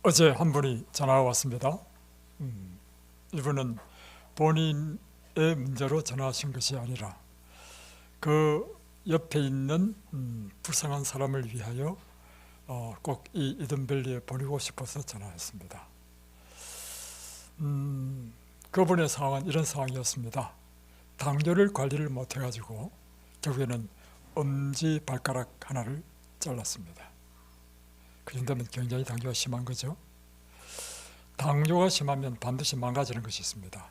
어제 한 분이 전화가 왔습니다. 이분은 본인의 문제로 전화하신 것이 아니라 그 옆에 있는 불쌍한 사람을 위하여 꼭 이 이든밸리에 보내고 싶어서 전화했습니다. 그분의 상황은 이런 상황이었습니다. 당뇨를 관리를 못해가지고 결국에는 엄지발가락 하나를 잘랐습니다. 그 정도면 굉장히 당뇨가 심한 거죠. 당뇨가 심하면 반드시 망가지는 것이 있습니다.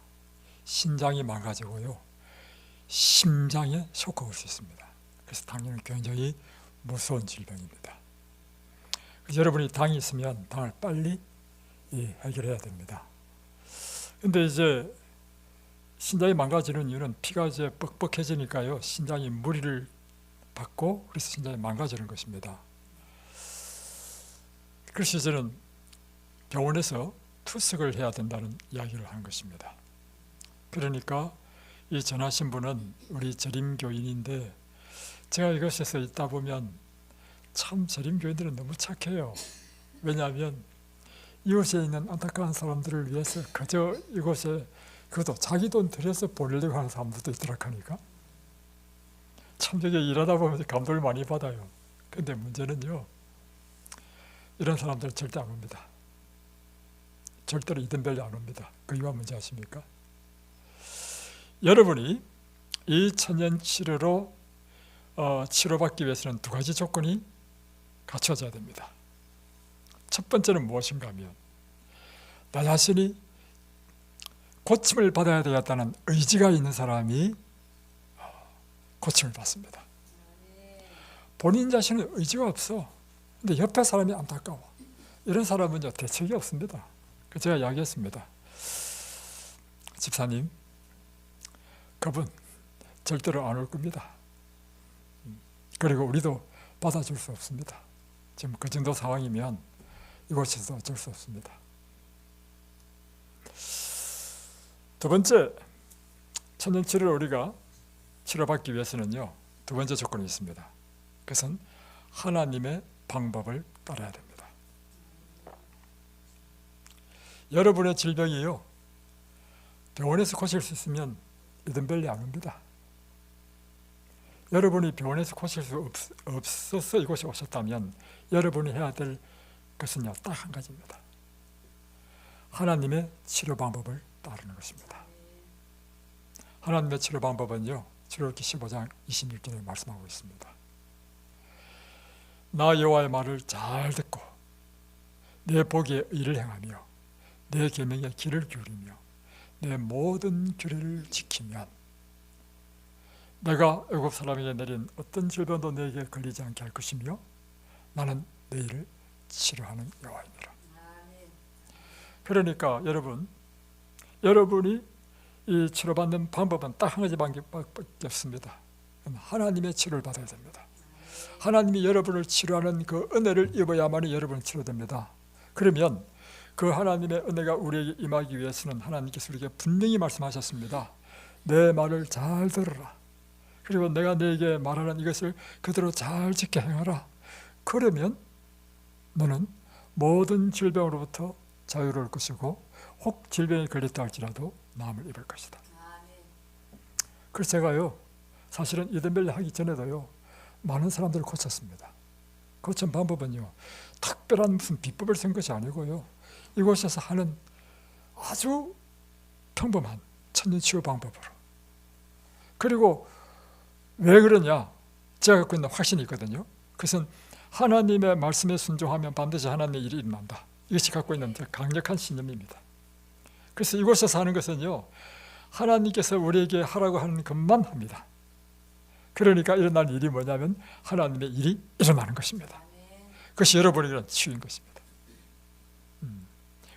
신장이 망가지고요, 심장에 쇼크가 올 수 있습니다. 그래서 당뇨는 굉장히 무서운 질병입니다. 그래서 여러분이 당이 있으면 당을 빨리 해결해야 됩니다. 근데 이제 신장이 망가지는 이유는 피가 이제 뻑뻑해지니까요, 신장이 무리를 받고 그래서 신장이 망가지는 것입니다. 그래서 저는 병원에서 투석을 해야 된다는 이야기를 하는 것입니다. 그러니까 이 전하신 분은 우리 재림교인인데, 제가 이곳에서 있다 보면 참 재림교인들은 너무 착해요. 왜냐하면 이곳에 있는 안타까운 사람들을 위해서 그저 이곳에 그것도 자기 돈 들여서 보내려고 하는 사람들도 있더라 하니까 참 저게 일하다 보면 감동을 많이 받아요. 근데 문제는요, 이런 사람들은 절대 안 옵니다. 절대로 이든밸리 안 옵니다. 그 이유가 뭔지 아십니까? 여러분이 이 천연치료로 치료받기 위해서는 두 가지 조건이 갖춰져야 됩니다. 첫 번째는 무엇인가 하면 나 자신이 고침을 받아야 되겠다는 의지가 있는 사람이 고침을 받습니다. 본인 자신은 의지가 없어. 근데 옆에 사람이 안타까워. 이런 사람은요, 대책이 없습니다. 제가 이야기했습니다. 집사님, 그분 절대로 안 올 겁니다. 그리고 우리도 받아줄 수 없습니다. 지금 그 정도 상황이면 이곳에서 어쩔 수 없습니다. 두 번째, 천연치료를 우리가 치료받기 위해서는요, 두 번째 조건이 있습니다. 그것은 하나님의 방법을 따라야 됩니다. 여러분의 질병이요, 병원에서 고칠 수 있으면 이든밸리 안 옵니다. 여러분이 병원에서 고칠 수 없어서 이곳에 오셨다면 여러분이 해야 될 것은요, 딱 한 가지입니다. 하나님의 치료 방법을 따르는 것입니다. 하나님의 치료 방법은요, 출애굽기 15장 26절에 말씀하고 있습니다. 나 여호와의 말을 잘 듣고 내 보기에 의를 행하며 내 계명에 귀를 기울이며 내 모든 규례를 지키면 내가 애굽 사람에게 내린 어떤 질병도 너에게 걸리지 않게 할 것이며 나는 너희를 치료하는 여호와이니라. 그러니까 여러분이 이 치료받는 방법은 딱 한 가지밖에 없습니다. 하나님의 치료를 받아야 됩니다. 하나님이 여러분을 치료하는 그 은혜를 입어야만이 여러분은 치료됩니다. 그러면 그 하나님의 은혜가 우리에게 임하기 위해서는 하나님께서 우리에게 분명히 말씀하셨습니다. 내 말을 잘 들으라. 그리고 내가 너에게 말하는 이것을 그대로 잘 지켜 행하라. 그러면 너는 모든 질병으로부터 자유로울 것이고 혹 질병에 걸렸다 할지라도 나음을 입을 것이다. 그래서 제가요, 사실은 이든밸리 하기 전에도요, 많은 사람들을 고쳤습니다. 고친 방법은요, 특별한 무슨 비법을 쓴 것이 아니고요, 이곳에서 하는 아주 평범한 천연치유 방법으로. 그리고 왜 그러냐, 제가 갖고 있는 확신이 있거든요. 그것은 하나님의 말씀에 순종하면 반드시 하나님의 일이 일어난다. 이것이 갖고 있는 강력한 신념입니다. 그래서 이곳에서 하는 것은요, 하나님께서 우리에게 하라고 하는 것만 합니다. 그러니까 일어나는 일이 뭐냐면 하나님의 일이 일어나는 것입니다. 그것이 여러분에게는 치유인 것입니다.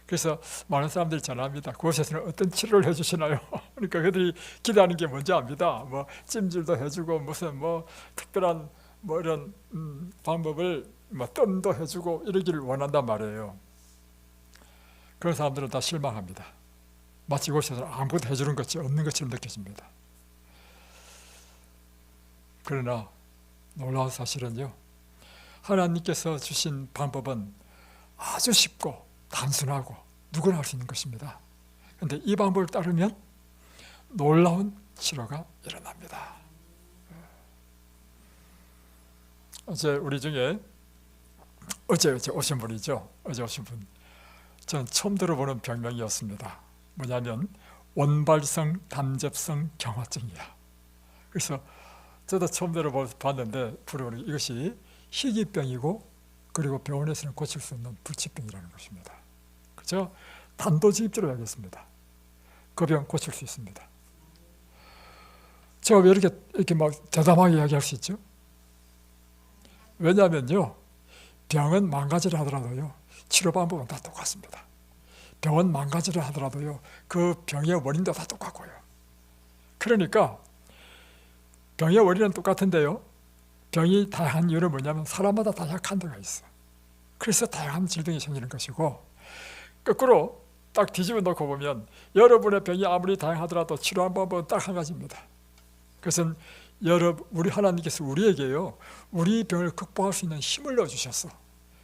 그래서 많은 사람들이 전화합니다. 그곳에서는 어떤 치료를 해주시나요? 그러니까 그들이 기대하는 게 뭔지 압니다. 뭐 찜질도 해주고 무슨 뭐 특별한 뭐 이런 방법을 뭐 뜸도 해주고 이러기를 원한단 말이에요. 그런 사람들은 다 실망합니다. 마치 이곳에서는 아무것도 해주는 것이 없는 것처럼 느껴집니다. 그러나 놀라운 사실은요, 하나님께서 주신 방법은 아주 쉽고 단순하고 누구나 할 수 있는 것입니다. 그런데 이 방법을 따르면 놀라운 치료가 일어납니다. 어제 우리 중에 어제 오신 분이죠. 어제 오신 분. 저는 처음 들어보는 병명이었습니다. 뭐냐면 원발성 담즙성 경화증이야. 그래서 저도 처음 들어봤는데 이것이 희귀병이고 그리고 병원에서는 고칠 수 없는 불치병이라는 것입니다. 그죠? 단도직입적으로 하겠습니다. 그 병 고칠 수 있습니다. 제가 왜 이렇게 막 대담하게 이야기할 수 있죠? 왜냐하면요, 병은 망가지려 하더라도요, 치료 방법은 다 똑같습니다. 병은 망가지려 하더라도요, 그 병의 원인도 다 똑같고요. 그러니까 병의 원인은 똑같은데요, 병이 다양한 이유는 뭐냐면 사람마다 다양한 데가 있어. 그래서 다양한 질병이 생기는 것이고, 거꾸로 딱 뒤집어 놓고 보면 여러분의 병이 아무리 다양하더라도 치료한 방법은 딱 한 가지입니다. 그것은 우리 하나님께서 우리에게요, 우리 병을 극복할 수 있는 힘을 넣어주셨어.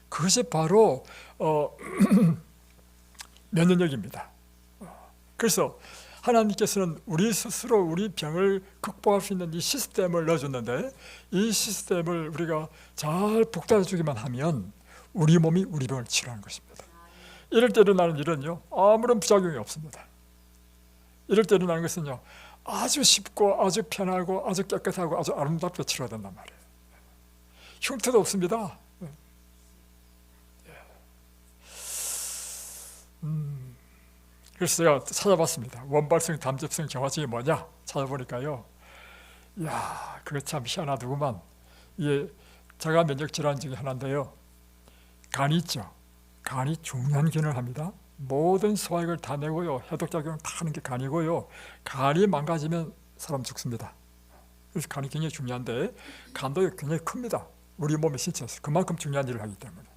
그것이 바로 면역력입니다. 그래서 하나님께서는 우리 스스로 우리 병을 극복할 수 있는 이 시스템을 넣어줬는데, 이 시스템을 우리가 잘 북돋아주기만 하면 우리 몸이 우리 병을 치료하는 것입니다. 이럴 때 일어나는 일은요, 아무런 부작용이 없습니다. 이럴 때 일어나는 것은요, 아주 쉽고 아주 편하고 아주 깨끗하고 아주 아름답게 치료된단 말이에요. 흉터도 없습니다. 그래서 제가 찾아봤습니다. 원발성 담즙성 경화증이 뭐냐 찾아보니까요, 이야, 그거 참 희한하더구만. 이게 자가 면역 질환 중에 하나인데요, 간이 있죠. 간이 중요한 기능을 합니다. 모든 소화액을 다 내고요, 해독작용을 다 하는 게 간이고요, 간이 망가지면 사람 죽습니다. 그래서 간이 굉장히 중요한데, 간도 굉장히 큽니다. 우리 몸의 신체에서 그만큼 중요한 일을 하기 때문에.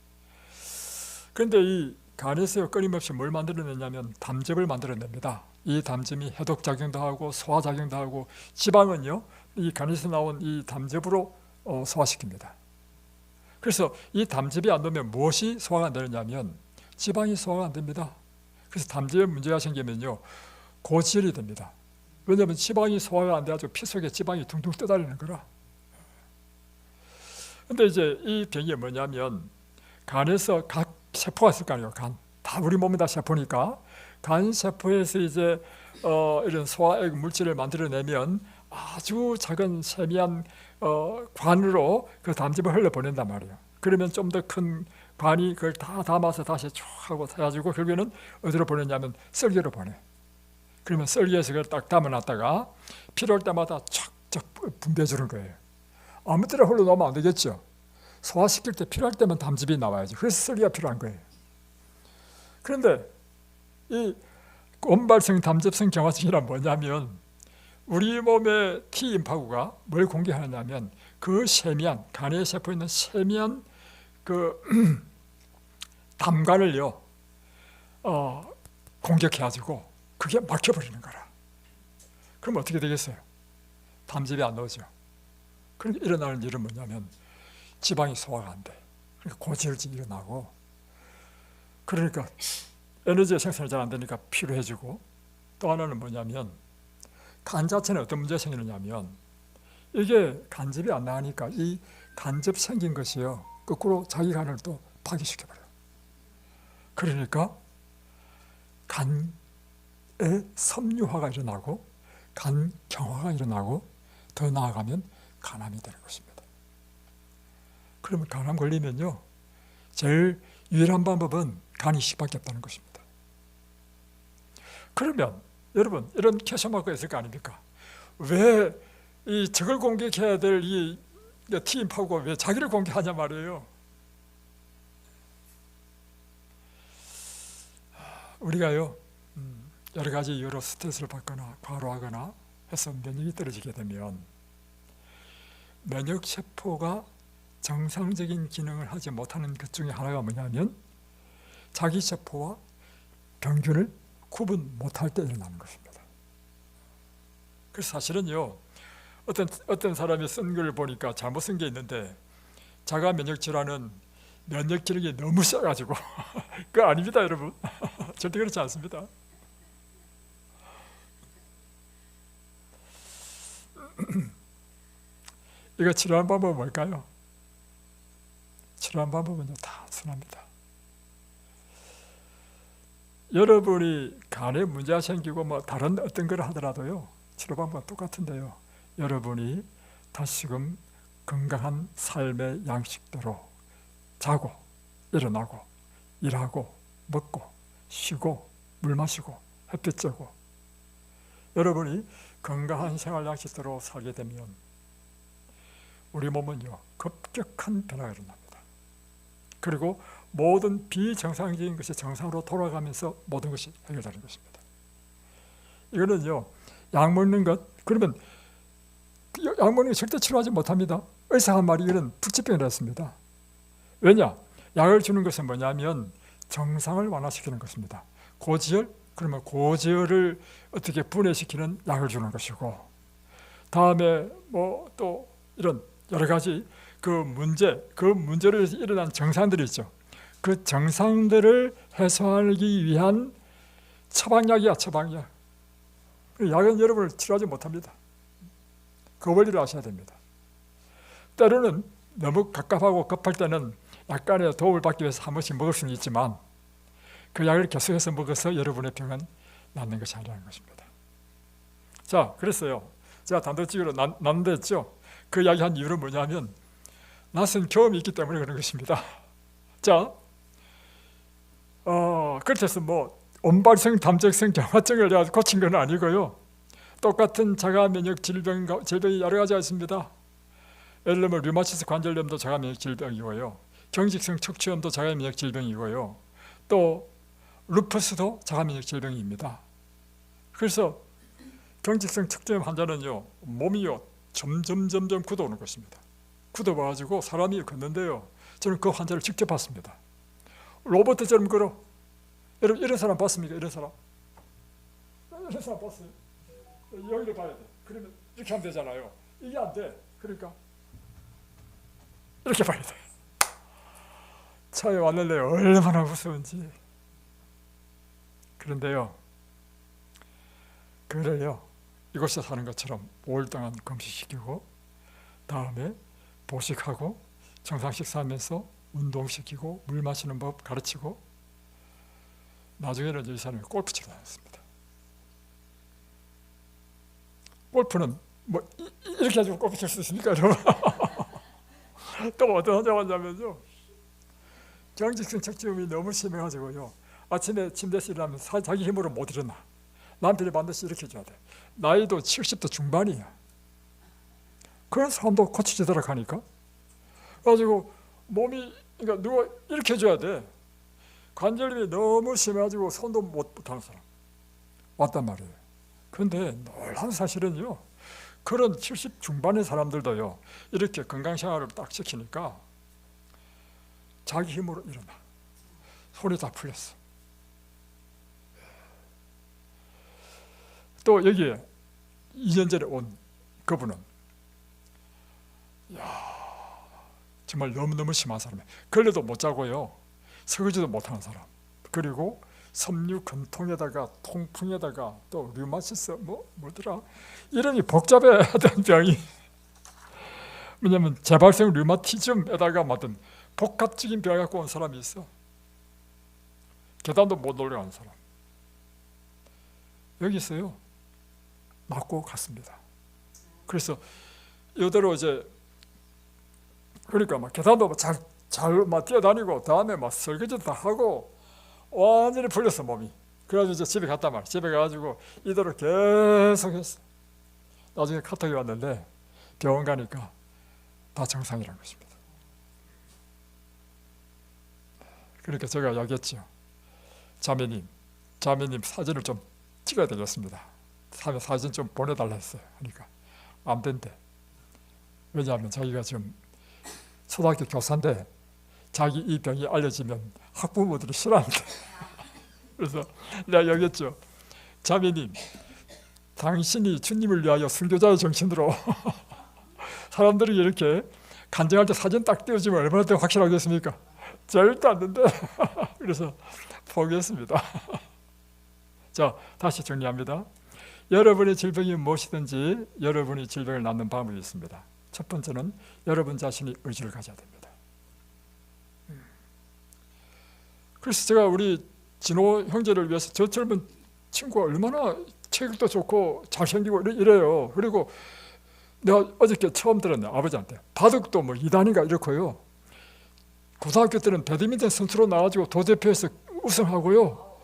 그런데 이 간에서 끊임없이 뭘 만들어내냐면 담즙을 만들어냅니다. 이 담즙이 해독작용도 하고 소화작용도 하고, 지방은요, 이 간에서 나온 이 담즙으로 소화시킵니다. 그래서 이 담즙이 안 되면 무엇이 소화가 안 되느냐면 지방이 소화가 안 됩니다. 그래서 담즙에 문제가 생기면요, 고지혈이 됩니다. 왜냐하면 지방이 소화가 안 돼가지고 피 속에 지방이 둥둥 떠다니는 거라. 근데 이제 이 병이 뭐냐면, 간에서 각 세포가 있을 거 아니에요. 간. 다 우리 몸이 다 세포니까 간 세포에서 이제 이런 소화액 물질을 만들어내면 아주 작은 세미한 관으로 그 담즙을 흘려보낸단 말이에요. 그러면 좀 더 큰 관이 그걸 다 담아서 다시 쭉 하고 해가지고 결국에는 어디로 보내냐면 썰기로 보내. 그러면 썰기에서 그걸 딱 담아놨다가 필요할 때마다 쫙쫙 분배해 주는 거예요. 아무 때나 흘러나오면 안 되겠죠. 소화시킬 때 필요할 때만 담즙이 나와야지. 그래서 썰기가 필요한 거예요. 그런데 이 원발성 담즙성 경화증이란 뭐냐면, 우리 몸의 T임파구가 뭘 공격하냐면 그 세미한, 간의 세포에 있는 세미한 그 담관을요, 공격해가지고 그게 막혀버리는 거라. 그럼 어떻게 되겠어요? 담즙이 안 나오죠. 그러니까 일어나는 일은 뭐냐면 지방이 소화가 안 돼. 그러니까 고지혈증이 일어나고, 그러니까 에너지의 생산이 잘 안 되니까 피로해지고, 또 하나는 뭐냐면 간 자체는 어떤 문제가 생기느냐면, 이게 간즙이 안 나가니까 이 간즙 생긴 것이요, 거꾸로 자기 간을 또 파괴시켜버려요. 그러니까 간의 섬유화가 일어나고 간 경화가 일어나고, 더 나아가면 간암이 되는 것입니다. 그러면 간암 걸리면요, 제일 유일한 방법은 간이 이식밖에 없다는 것입니다. 그러면 여러분, 이런 캐셔마크가 있을 거 아닙니까? 왜 이 적을 공격해야 될 이 T임파구가 왜 자기를 공격하냐 말이에요. 우리가요, 여러 가지 이유로 스트레스를 받거나 과로하거나 해서 면역이 떨어지게 되면, 면역세포가 정상적인 기능을 하지 못하는 것 중에 하나가 뭐냐면 자기 세포와 병균을 구분 못할 때 일어나는 것입니다. 그래서 사실은요, 어떤 사람이 쓴 걸 보니까 잘못 쓴 게 있는데, 자가 면역 질환은 면역 기능이 너무 세가지고 그거 아닙니다, 여러분. 절대 그렇지 않습니다. 이거 치료하는 방법은 뭘까요? 치료하는 방법은요, 단순합니다. 여러분이 간에 문제가 생기고 뭐 다른 어떤 걸 하더라도요, 치료 방법은 똑같은데요, 여러분이 다시금 건강한 삶의 양식대로 자고 일어나고 일하고 먹고 쉬고 물 마시고 햇빛 쬐고 여러분이 건강한 생활 양식대로 살게 되면 우리 몸은요, 급격한 변화가 일어납니다. 그리고 모든 비정상적인 것이 정상으로 돌아가면서 모든 것이 해결되는 것입니다. 이거는요, 약 먹는 것, 그러면 약 먹는 것 절대 치료하지 못합니다. 의사가 한 말이 이런 불치병이었습니다. 왜냐? 약을 주는 것은 뭐냐면 정상을 완화시키는 것입니다. 고지혈? 그러면 고지혈을 어떻게 분해시키는 약을 주는 것이고, 다음에 뭐 또 이런 여러 가지 그 문제로 일어난 정상들이 있죠. 그 정상들을 해소하기 위한 처방약이야, 처방약. 약은 여러분을 치료하지 못합니다. 그 원리를 아셔야 됩니다. 때로는 너무 갑갑하고 급할 때는 약간의 도움을 받기 위해서 한 번씩 먹을 수는 있지만 그 약을 계속해서 먹어서 여러분의 병은 낫는 것이 아니라는 것입니다. 자, 그랬어요. 제가 단도직입으로 낫는다 했죠. 그 이야기한 이유는 뭐냐면 낯선 경험이 있기 때문에 그런 것입니다. 자, 그렇게 해서 뭐 온발성 담적성 경화증을 내가 고친 건 아니고요. 똑같은 자가 면역 질병이 여러 가지가 있습니다. 예를 들면 류마티스 관절염도 자가 면역 질병이고요. 경직성 척추염도 자가 면역 질병이고요. 또 루퍼스도 자가 면역 질병입니다. 그래서 경직성 척추염 환자는요, 몸이요 점점 굳어오는 것입니다. 굳어가지고 사람이 걷는데요, 저는 그 환자를 직접 봤습니다. 로봇처럼 걸어. 여러분 이런 사람 봤습니까? 이런 사람 봤어요? 여기를 봐야 돼. 그러면 이렇게 하면 되잖아요. 이게 안 돼. 그러니까 이렇게 봐야 돼. 차에 왔는데 얼마나 무서운지. 그런데요, 그를요 이곳에 사는 것처럼 5일 동안 금식시키고 다음에 보식하고 정상 식사하면서 운동시키고 물 마시는 법 가르치고 나중에는 이 사람이 골프 치러 다녔습니다. 골프는 뭐 이렇게 해가지고 골프 칠 수 있습니까, 여러분? 또 어떤 환자가 왔냐면요, 경직성 척추염이 너무 심해가지고요, 아침에 침대에서 일어나면 자기 힘으로 못 일어나. 남편이 반드시 이렇게 해줘야 돼. 나이도 70대 중반이야. 그런 사람도 고치지도록 하니까 그래가지고 몸이, 그러니까 누가 이렇게 해줘야 돼. 관절염이 너무 심해가지고 손도 못하는 사람 왔단 말이에요. 그런데 놀라운 사실은요, 그런 70 중반의 사람들도요, 이렇게 건강생활을 딱 시키니까 자기 힘으로 일어나. 손이 다 풀렸어. 또 여기에 2년 전에 온 그분은 정말 너무너무 심한 사람이에요. 걸레도 못 자고요, 설거지도 못하는 사람, 그리고 섬유 근통에다가 통풍에다가 또 류마티스 뭐더라, 이름이 복잡해. 하던 병이 왜냐면 재발성 류마티즘에다가 맡은 복합적인 병을 갖고 온 사람이 있어. 계단도 못 올라가는 사람. 여기 있어요. 맞고 갔습니다. 그래서 이대로 이제, 그러니까 막 계단도 잘 뛰어다니고 다음에 막 설거지도 다 하고 완전히 풀렸어, 몸이. 그래가지고 이제 집에 갔단 말이야. 집에 가가지고 이대로 계속 했어. 나중에 카톡이 왔는데 병원 가니까 다 정상이라는 것입니다. 그러니까 제가 이야기했죠. 자매님 사진을 좀 찍어야 되겠습니다. 사진 좀 보내달라 했어요. 그러니까 안 된대. 왜냐하면 자기가 지금 초등학교 교사인데 자기 이 병이 알려지면 학부모들이 싫어한대. 그래서 내가 얘기했죠. 자매님, 당신이 주님을 위하여 순교자의 정신으로 사람들이 이렇게 간증할 때 사진 딱 띄워주면 얼마나 더 확실하겠습니까? 절대 안 된대. 그래서 포기했습니다. 자, 다시 정리합니다. 여러분의 질병이 무엇이든지 여러분이 질병을 낫는 방법이 있습니다. 첫 번째는 여러분 자신이 의지를 가져야 됩니다. 그래서 제가 우리 진호 형제를 위해서 저 젊은 친구가 얼마나 체격도 좋고 잘생기고 이래요. 그리고 내가 어저께 처음 들었네, 아버지한테. 바둑도 뭐 2단인가 이렇고요. 고등학교 때는 배드민턴 선수로 나와가지고 도대표에서 우승하고요.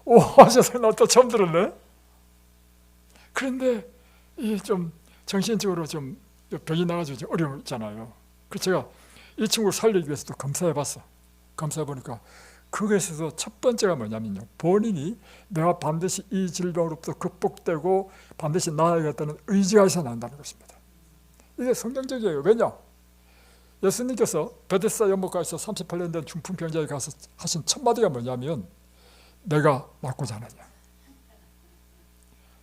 오, 하셔서 나 또 처음 들었네. 그런데 이 좀 정신적으로 좀 병이 나가지고 좀 어려웠잖아요. 그래서 제가 이 친구를 살리기 위해서 또 검사해봤어. 검사해보니까 그것에서 첫 번째가 뭐냐면요, 본인이 내가 반드시 이 질병으로부터 극복되고 반드시 나아야겠다는 의지가 있어야 난다는 것입니다. 이게 성경적이에요. 왜냐? 예수님께서 베데스다 연못가에서 38년 된 중풍병자에 가서 하신 첫 마디가 뭐냐면 내가 낫고자 하느냐.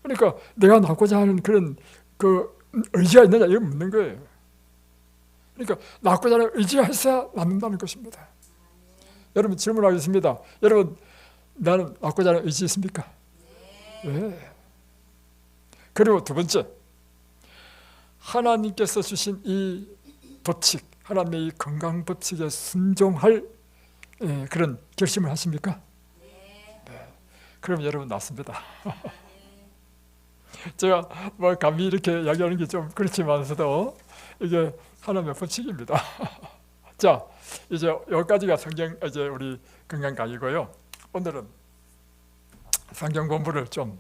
그러니까 내가 낫고자 하는 그런 그 의지가 있느냐 이걸 묻는 거예요. 그러니까 낫고자 하는 의지가 있어야 낫는다는 것입니다. 여러분 질문하겠습니다. 여러분 나는 낫고자 하는 의지 있습니까? 네. 그리고 두 번째, 하나님께서 주신 이 법칙, 하나님의 이 건강 법칙에 순종할 그런 결심을 하십니까? 네. 그럼 여러분 낫습니다. 제가 뭐 감히 이렇게 이야기하는 게 좀 그렇지만서도 이게 하나님의 법칙입니다. 자, 이제 여기까지가 성경 이제 우리 건강 강의고요. 오늘은 성경 공부를 좀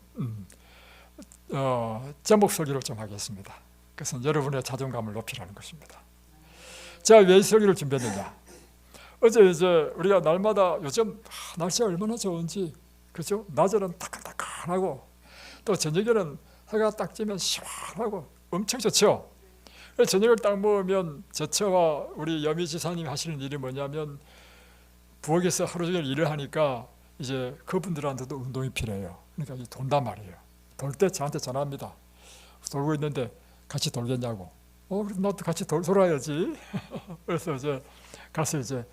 제목 소개를 좀 하겠습니다. 그것은 여러분의 자존감을 높이라는 것입니다. 제가 왜 이 설교를 준비했느냐? 어제 이제 우리가 날마다 요즘 날씨가 얼마나 좋은지, 그죠? 낮에는 따끈따끈하고 또 저녁에는 해가 딱 지면 시원하고 엄청 좋죠. 그래서 저녁을 딱 먹으면 제처와 우리 여미 지사님이 하시는 일이 뭐냐면 부엌에서 하루 종일 일을 하니까 이제 그분들한테도 운동이 필요해요. 그러니까 돈단 말이에요. 돌 때 저한테 전화합니다. 돌고 있는데 같이 돌겠냐고. 그럼 나도 같이 돌아야지. 그래서 이제 가서 이제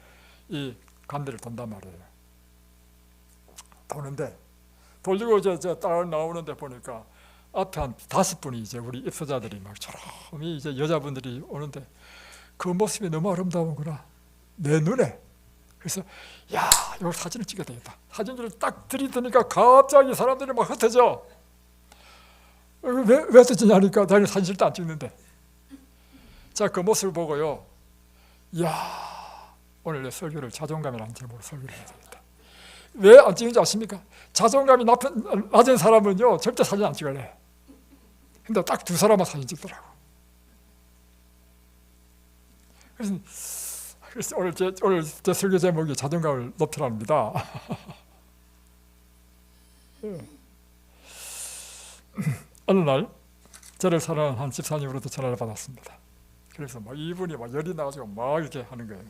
이 관대를 돈단 말이에요. 도는데 돌리고 이제 딱 나오는데 보니까 앞에 한 5분이 이제 우리 입소자들이 막 저렴이 이제 여자분들이 오는데 그 모습이 너무 아름다운구나 내 눈에. 그래서 야, 이거 사진을 찍어야 되겠다. 사진을 딱 들이드니까 갑자기 사람들이 막 흩어져. 왜 흩어지냐니까 자기는 사진 절대 안 찍는데. 자, 그 모습을 보고요, 야, 오늘 내 설교를 자존감이라는 제목으로 설교를 해야 되겠다. 왜 안 찍는지 아십니까? 자존감이 낮은 사람은요 절대 사진 안 찍을래. 근데 딱 2사람만 사진 찍더라고. 그래서 오늘 제 설교 제목이 자존감을 높이랍니다. 어느 날 저를 사랑하는 한 집사님으로부터 전화를 받았습니다. 그래서 막 이분이 막 열이 나가지고 막 이렇게 하는 거예요.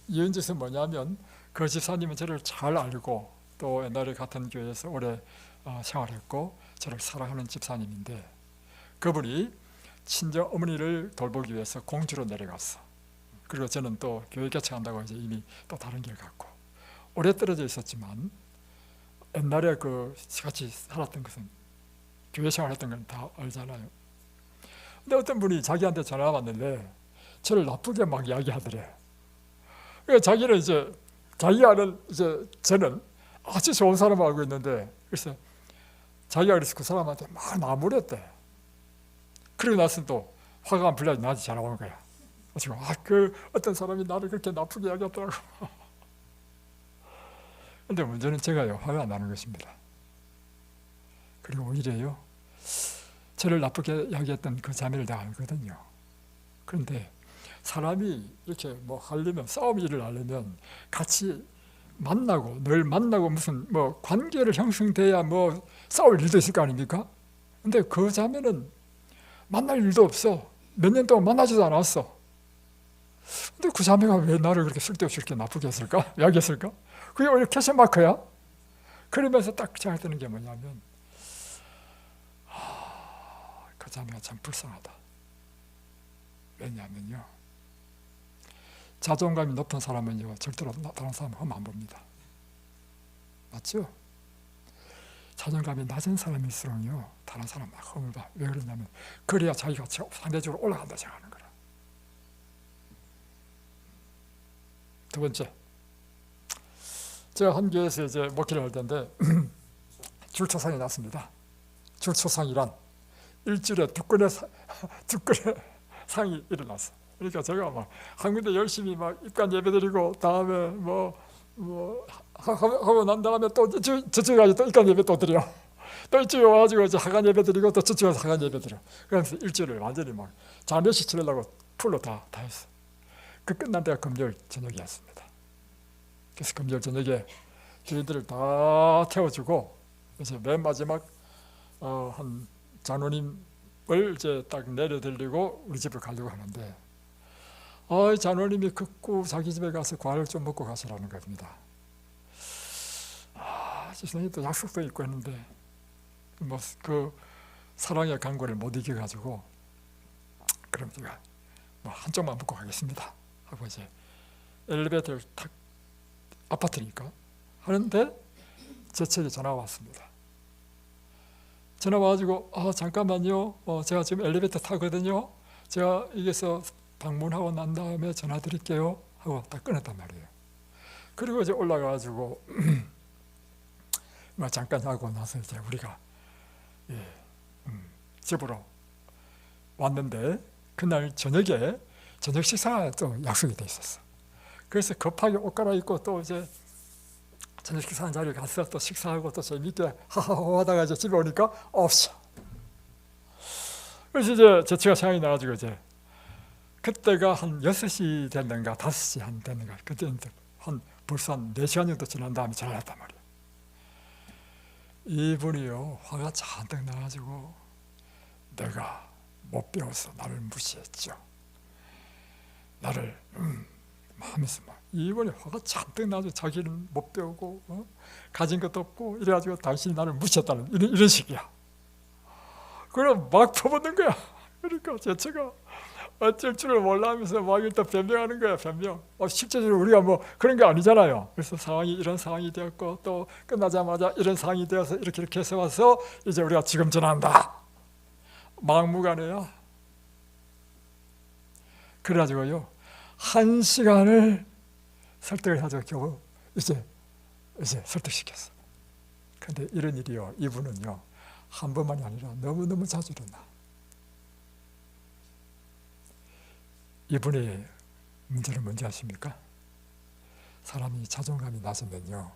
이런 짓은 뭐냐면 그 집사님은 저를 잘 알고 또 옛날에 같은 교회에서 오래 생활했고 저를 사랑하는 집사님인데, 그분이 친정 어머니를 돌보기 위해서 공주로 내려갔어. 그리고 저는 또 교회 개척한다고 이제 이미 또 다른 길 갔고 오래 떨어져 있었지만 옛날에 그 같이 살았던 것은 교회 생활했던 건 다 알잖아요. 근데 어떤 분이 자기한테 전화가 왔는데 저를 나쁘게 막 이야기하더래. 그러니까 자기는 이제 자기 아는 이제 저는 아주 좋은 사람을 알고 있는데, 그래서 자기가 그래서 그 사람한테 막 나무랬대. 그리고 나서 또 화가 안 풀려 나한테 전화 온 거야. 지금 그 어떤 사람이 나를 그렇게 나쁘게 이야기하더라고. 근데 문제는 제가요 화가 안 나는 것입니다. 그리고 오히려요 저를 나쁘게 이야기했던 그 자매를 다 알거든요. 그런데 사람이 이렇게 뭐 하려면 싸움 일을 하려면 같이 만나고 늘 만나고 무슨 뭐 관계를 형성돼야 뭐 싸울 일도 있을 거 아닙니까? 근데 그 자매는 만날 일도 없어. 몇 년 동안 만나지도 않았어. 근데 그 자매가 왜 나를 그렇게 쓸데없이 이렇게 나쁘게 했을까? 이야기했을까? 그게 오히려 캐셔마크야. 그러면서 딱 생각드는 게 뭐냐면 그 자매가 참 불쌍하다. 왜냐하면요 자존감이 높은 사람은요 절대로 다른 사람 흠 안 봅니다. 맞죠? 자존감이 낮은 사람일수록요 다른 사람 막 흠을 봐. 왜 그러냐면 그래야 자기가 상대적으로 올라간다 생각하는 거라. 두 번째, 제가 한 교회에서 이제 목회를 할 텐데 줄초상이 났습니다. 줄초상이란 일주일에 두 건의 상이 일어났어. 그러니까 제가 막 한 군데 열심히 막 입관 예배드리고 다음에 뭐 하고 난 다음에 또 저쪽에 가서 또 입관 예배 또 드려. 또 이쪽에 와가지고 이제 하간 예배 드리고 또 저쪽에 가서 하간 예배 드려. 그래서 일주일을 완전히 막 자멸시 치려고 풀로 다 했어. 그 끝난 데가 금요일 저녁이었습니다. 그래서 금요일 저녁에 저희들을 다 태워주고 그래서 맨 마지막 한 장로님을 이제 딱 내려드리고 우리 집을 가려고 하는데 장로님이 극구 자기 집에 가서 과를 좀 먹고 가시라는 겁니다. 선생님 또 약속도 있고 했는데 뭐 그 사랑의 강구를 못 이겨가지고 그럼 제가 뭐 한쪽만 먹고 가겠습니다 하고 이제 엘리베이터를 탁 아파트니까 하는데 제 책에 전화가 왔습니다. 전화 와가지고 잠깐만요. 제가 지금 엘리베이터 타거든요. 제가 여기서 방문하고 난 다음에 전화 드릴게요 하고 딱 끊었단 말이에요. 그리고 이제 올라가가지고 잠깐 하고 나서 이제 우리가 집으로 왔는데 그날 저녁에 저녁 식사가 또 약속이 돼 있었어. 그래서 급하게 옷 갈아입고 또 이제 저녁 식사하는 자리에 가서 또 식사하고 또 재밌게 하하호 하다가 이제 집에 오니까 없어. 그래서 이제 제 차가 생각이 나가지고 이제 그때가 한 6시 됐는가 5시 한 됐는가 그때 한 벌써 한 4시간 정도 지난 다음에 전화를 했단 말이에요. 이분이요 화가 잔뜩 나가지고 내가 못 배워서 나를 무시했죠. 나를 하면서 막 이번에 화가 잔뜩 나서 자기는 못 배우고 가진 것도 없고 이래가지고 당신이 나를 무시했다는 이런 식이야. 그럼 막 퍼붓는 거야. 그러니까 제가 어쩔 줄을 몰라 하면서 막 일단 변명하는 거야. 변명. 실제적으로 우리가 뭐 그런 게 아니잖아요. 그래서 상황이 이런 상황이 되었고 또 끝나자마자 이런 상황이 되어서 이렇게 해서 와서 이제 우리가 지금 전화한다. 막무가내야. 그래가지고요 1시간을 설득을 해가지고 겨우 이제 설득시켰어. 근데 이런 일이요 이분은요 한 번만이 아니라 너무너무 자주 일어나. 이분의 문제는 뭔지 아십니까? 사람이 자존감이 낮으면요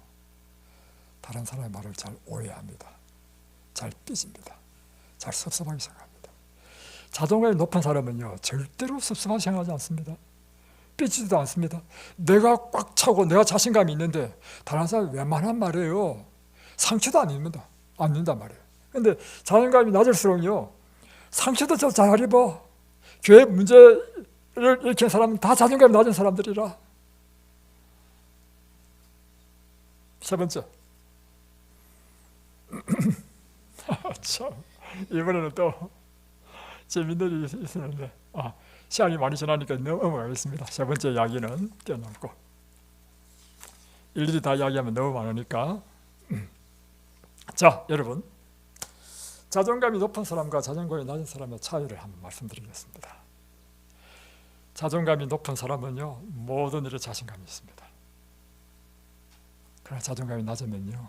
다른 사람의 말을 잘 오해합니다. 잘 삐집니다. 잘 섭섭하게 생각합니다. 자존감이 높은 사람은요 절대로 섭섭하게 생각하지 않습니다. 삐지지도 않습니다. 내가 꽉 차고 내가 자신감이 있는데 다른 사람이 웬만한 말이에요 상처도 안 입는단 말이에요. 근데 자존감이 낮을수록요 상처도 잘 입어. 교회 문제를 일으킨 사람은 다 자존감이 낮은 사람들이라. 세 번째 참 이번에는 또 재밌는 일이 있었는데 시간이 많이 지나니까 넘어가겠습니다. 세 번째 이야기는 떼어놓고 일일이 다 이야기하면 너무 많으니까 자 여러분 자존감이 높은 사람과 자존감이 낮은 사람의 차이를 한번 말씀드리겠습니다. 자존감이 높은 사람은요 모든 일에 자신감이 있습니다. 그러나 자존감이 낮으면요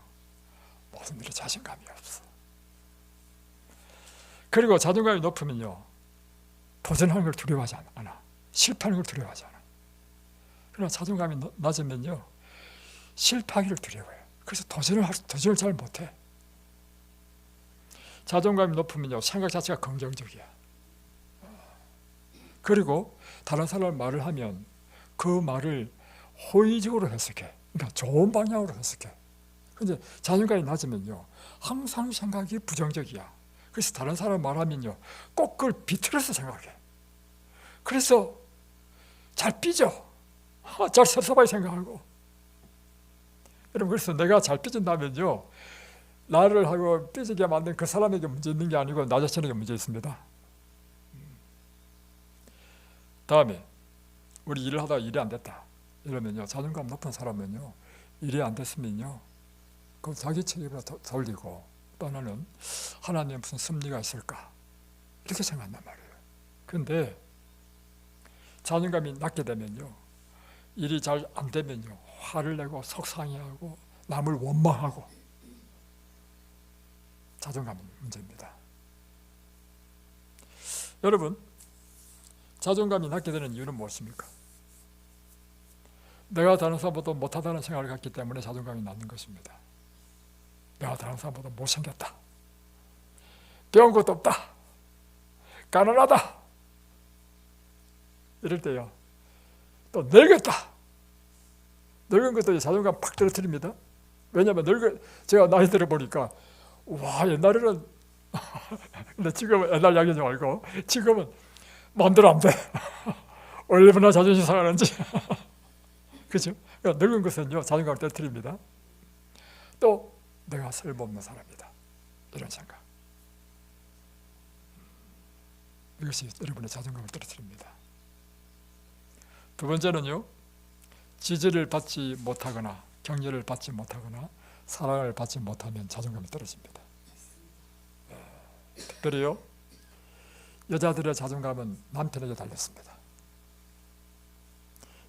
모든 일에 자신감이 없어. 그리고 자존감이 높으면요 도전하는 걸 두려워하지 않아. 실패하는 걸 두려워하지 않아. 그러나 자존감이 낮으면요 실패하기를 두려워해요. 그래서 도전을 잘 못해. 자존감이 높으면요 생각 자체가 긍정적이야. 그리고 다른 사람 말을 하면 그 말을 호의적으로 해석해. 그러니까 좋은 방향으로 해석해. 근데 자존감이 낮으면요 항상 생각이 부정적이야. 그래서 다른 사람 말하면요 꼭 그걸 비틀어서 생각해. 그래서 잘 삐져. 잘 섭섭하게 생각하고. 여러분 그래서 내가 잘 삐진다면요 나를 하고 삐지게 만든 그 사람에게 문제 있는 게 아니고 나 자신에게 문제 있습니다. 다음에 우리 일을 하다가 일이 안 됐다 이러면요, 자존감 높은 사람은요, 일이 안 됐으면요, 그 자기 책임으로 돌리고, 또 하나는 하나님의 무슨 섭리가 있을까 이렇게 생각한단 말이에요. 그런데 자존감이 낮게 되면요, 일이 잘 안 되면요, 화를 내고 속상해하고 남을 원망하고, 자존감 문제입니다. 여러분, 자존감이 낮게 되는 이유는 무엇입니까? 내가 다른 사람보다 못하다는 생각을 갖기 때문에 자존감이 낮는 것입니다. 내가 다른 사람보다 못생겼다, 배운 것도 없다, 가난하다, 이럴 때요, 또 늙었다, 늙은 것도 자존감 팍 떨어뜨립니다. 왜냐하면 제가 나이 들어보니까, 와, 옛날에는 근데 지금은 옛날 이야기하지 말고 지금은 마음대로 안 돼. 얼마나 자존심 상하는지. 그죠? 그러니까 늙은 것은요, 자존감을 떨어뜨립니다. 또 내가 쓸모없는 사람이다, 이런 생각, 이것이 여러분의 자존감을 떨어뜨립니다. 두 번째는요, 지지를 받지 못하거나 격려를 받지 못하거나 사랑을 받지 못하면 자존감이 떨어집니다. 특별히요, 여자들의 자존감은 남편에게 달렸습니다.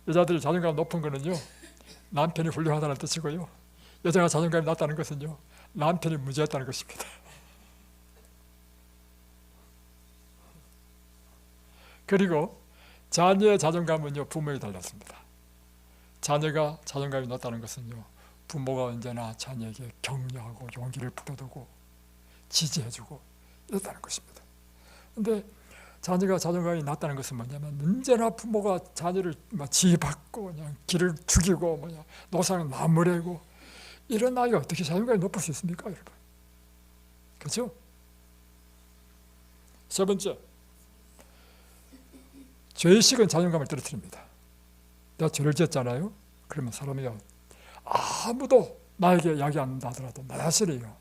여자들의 자존감 높은 거는요, 남편이 훌륭하다는 뜻이고요, 여자가 자존감이 낮다는 것은요, 남편이 문제였다는 것입니다. 그리고 자녀의 자존감은요, 부모에 달렸습니다. 자녀가 자존감이 낮다는 것은요, 부모가 언제나 자녀에게 격려하고 용기를 불어두고 지지해주고 이랬다는 것입니다. 그런데 자녀가 자존감이 낮다는 것은 뭐냐면, 언제나 부모가 자녀를 지휘받고 그냥 길을 죽이고 노상을 나무래고, 이런 아이가 어떻게 자존감이 높을 수 있습니까, 여러분? 그렇죠? 세 번째, 죄의식은 자존감을 떨어뜨립니다. 내가 죄를 지었잖아요. 그러면 사람이 아무도 나에게 이야기 안 한다 하더라도 나 자신이요,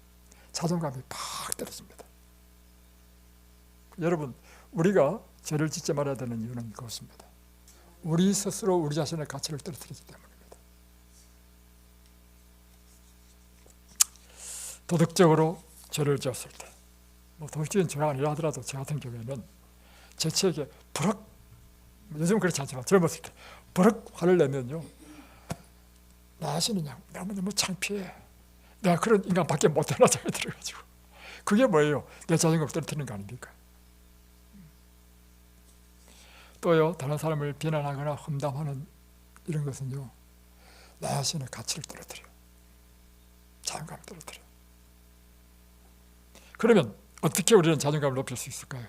자존감이 팍 떨어집니다. 여러분, 우리가 죄를 짓지 말아야 되는 이유는 그것입니다. 우리 스스로 우리 자신의 가치를 떨어뜨리기 때문입니다. 도덕적으로 죄를 지었을 때, 도덕적인 죄가 아니라 하더라도 저 같은 경우에는 제 체에게 버럭, 요즘 그렇지 않지만 젊었을 때 버럭 화를 내면요, 나 자신이 그냥 너무 창피해, 내가 그런 인간밖에 못 되나 생각이 들어가지고, 그게 뭐예요? 내 자존감을 떨어뜨리는 거 아닙니까? 또요, 다른 사람을 비난하거나 험담하는 이런 것은요, 나 자신의 가치를 떨어뜨려요. 자존감을 떨어뜨려요. 그러면 어떻게 우리는 자존감을 높일 수 있을까요?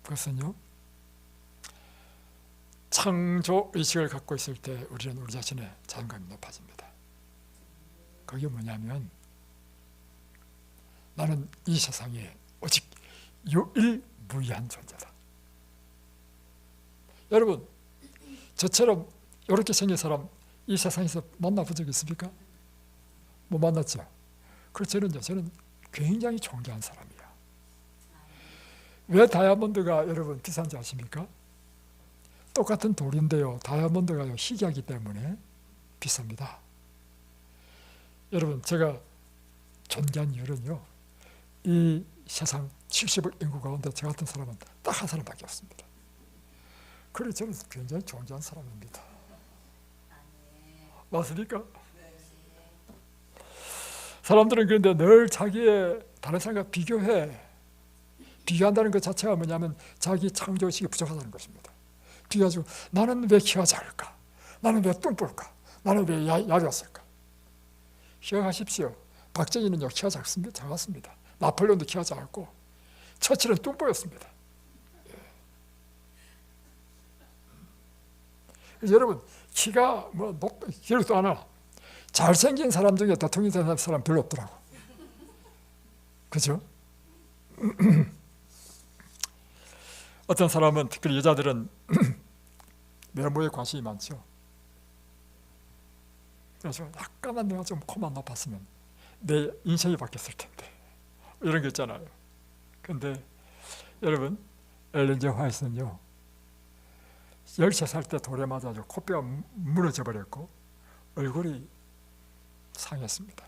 그것은요, 창조의식을 갖고 있을 때 우리는 우리 자신의 자존감이 높아집니다. 그게 뭐냐면, 나는 이 세상에 오직 유일무이한 존재다. 여러분, 저처럼 이렇게 생긴 사람 이 세상에서 만나본 적 있습니까? 못 만났죠. 그래서 저는 굉장히 존경한 사람이에요. 왜 다이아몬드가 여러분 비싼지 아십니까? 똑같은 돌인데요, 다이아몬드가 희귀하기 때문에 비쌉니다. 여러분, 제가 존경한 이유는요, 이 세상 70억 인구 가운데 저 같은 사람은 딱 한 사람밖에 없습니다. 그래서 저는 굉장히 존경한 사람입니다. 맞습니까? 사람들은 그런데 늘 자기의 다른 사람과 비교한다는 것 자체가 뭐냐면 자기 창조의식이 부족하다는 것입니다. 비교하고, 나는 왜 키가 작을까? 나는 왜 뚱뿔까? 나는 왜 야렸을까? 기억하십시오. 박정희는요, 키가 작았습니다. 나폴레온도 키가 작았고, 처칠은 뚱보였습니다. 여러분, 키가 기록도 하나, 잘생긴 사람 중에 대통령 된 사람 별로 없더라고. 그죠? 어떤 사람은, 특히 여자들은 외모에 관심이 많죠. 그래서 약간만 내가 좀 코만 높았으면 내 인생이 바뀌었을 텐데, 이런 게 있잖아요. 근데 여러분, 엘렌 G 화이트는요, 13살 때 돌에 맞아서 코뼈가 무너져 버렸고 얼굴이 상했습니다.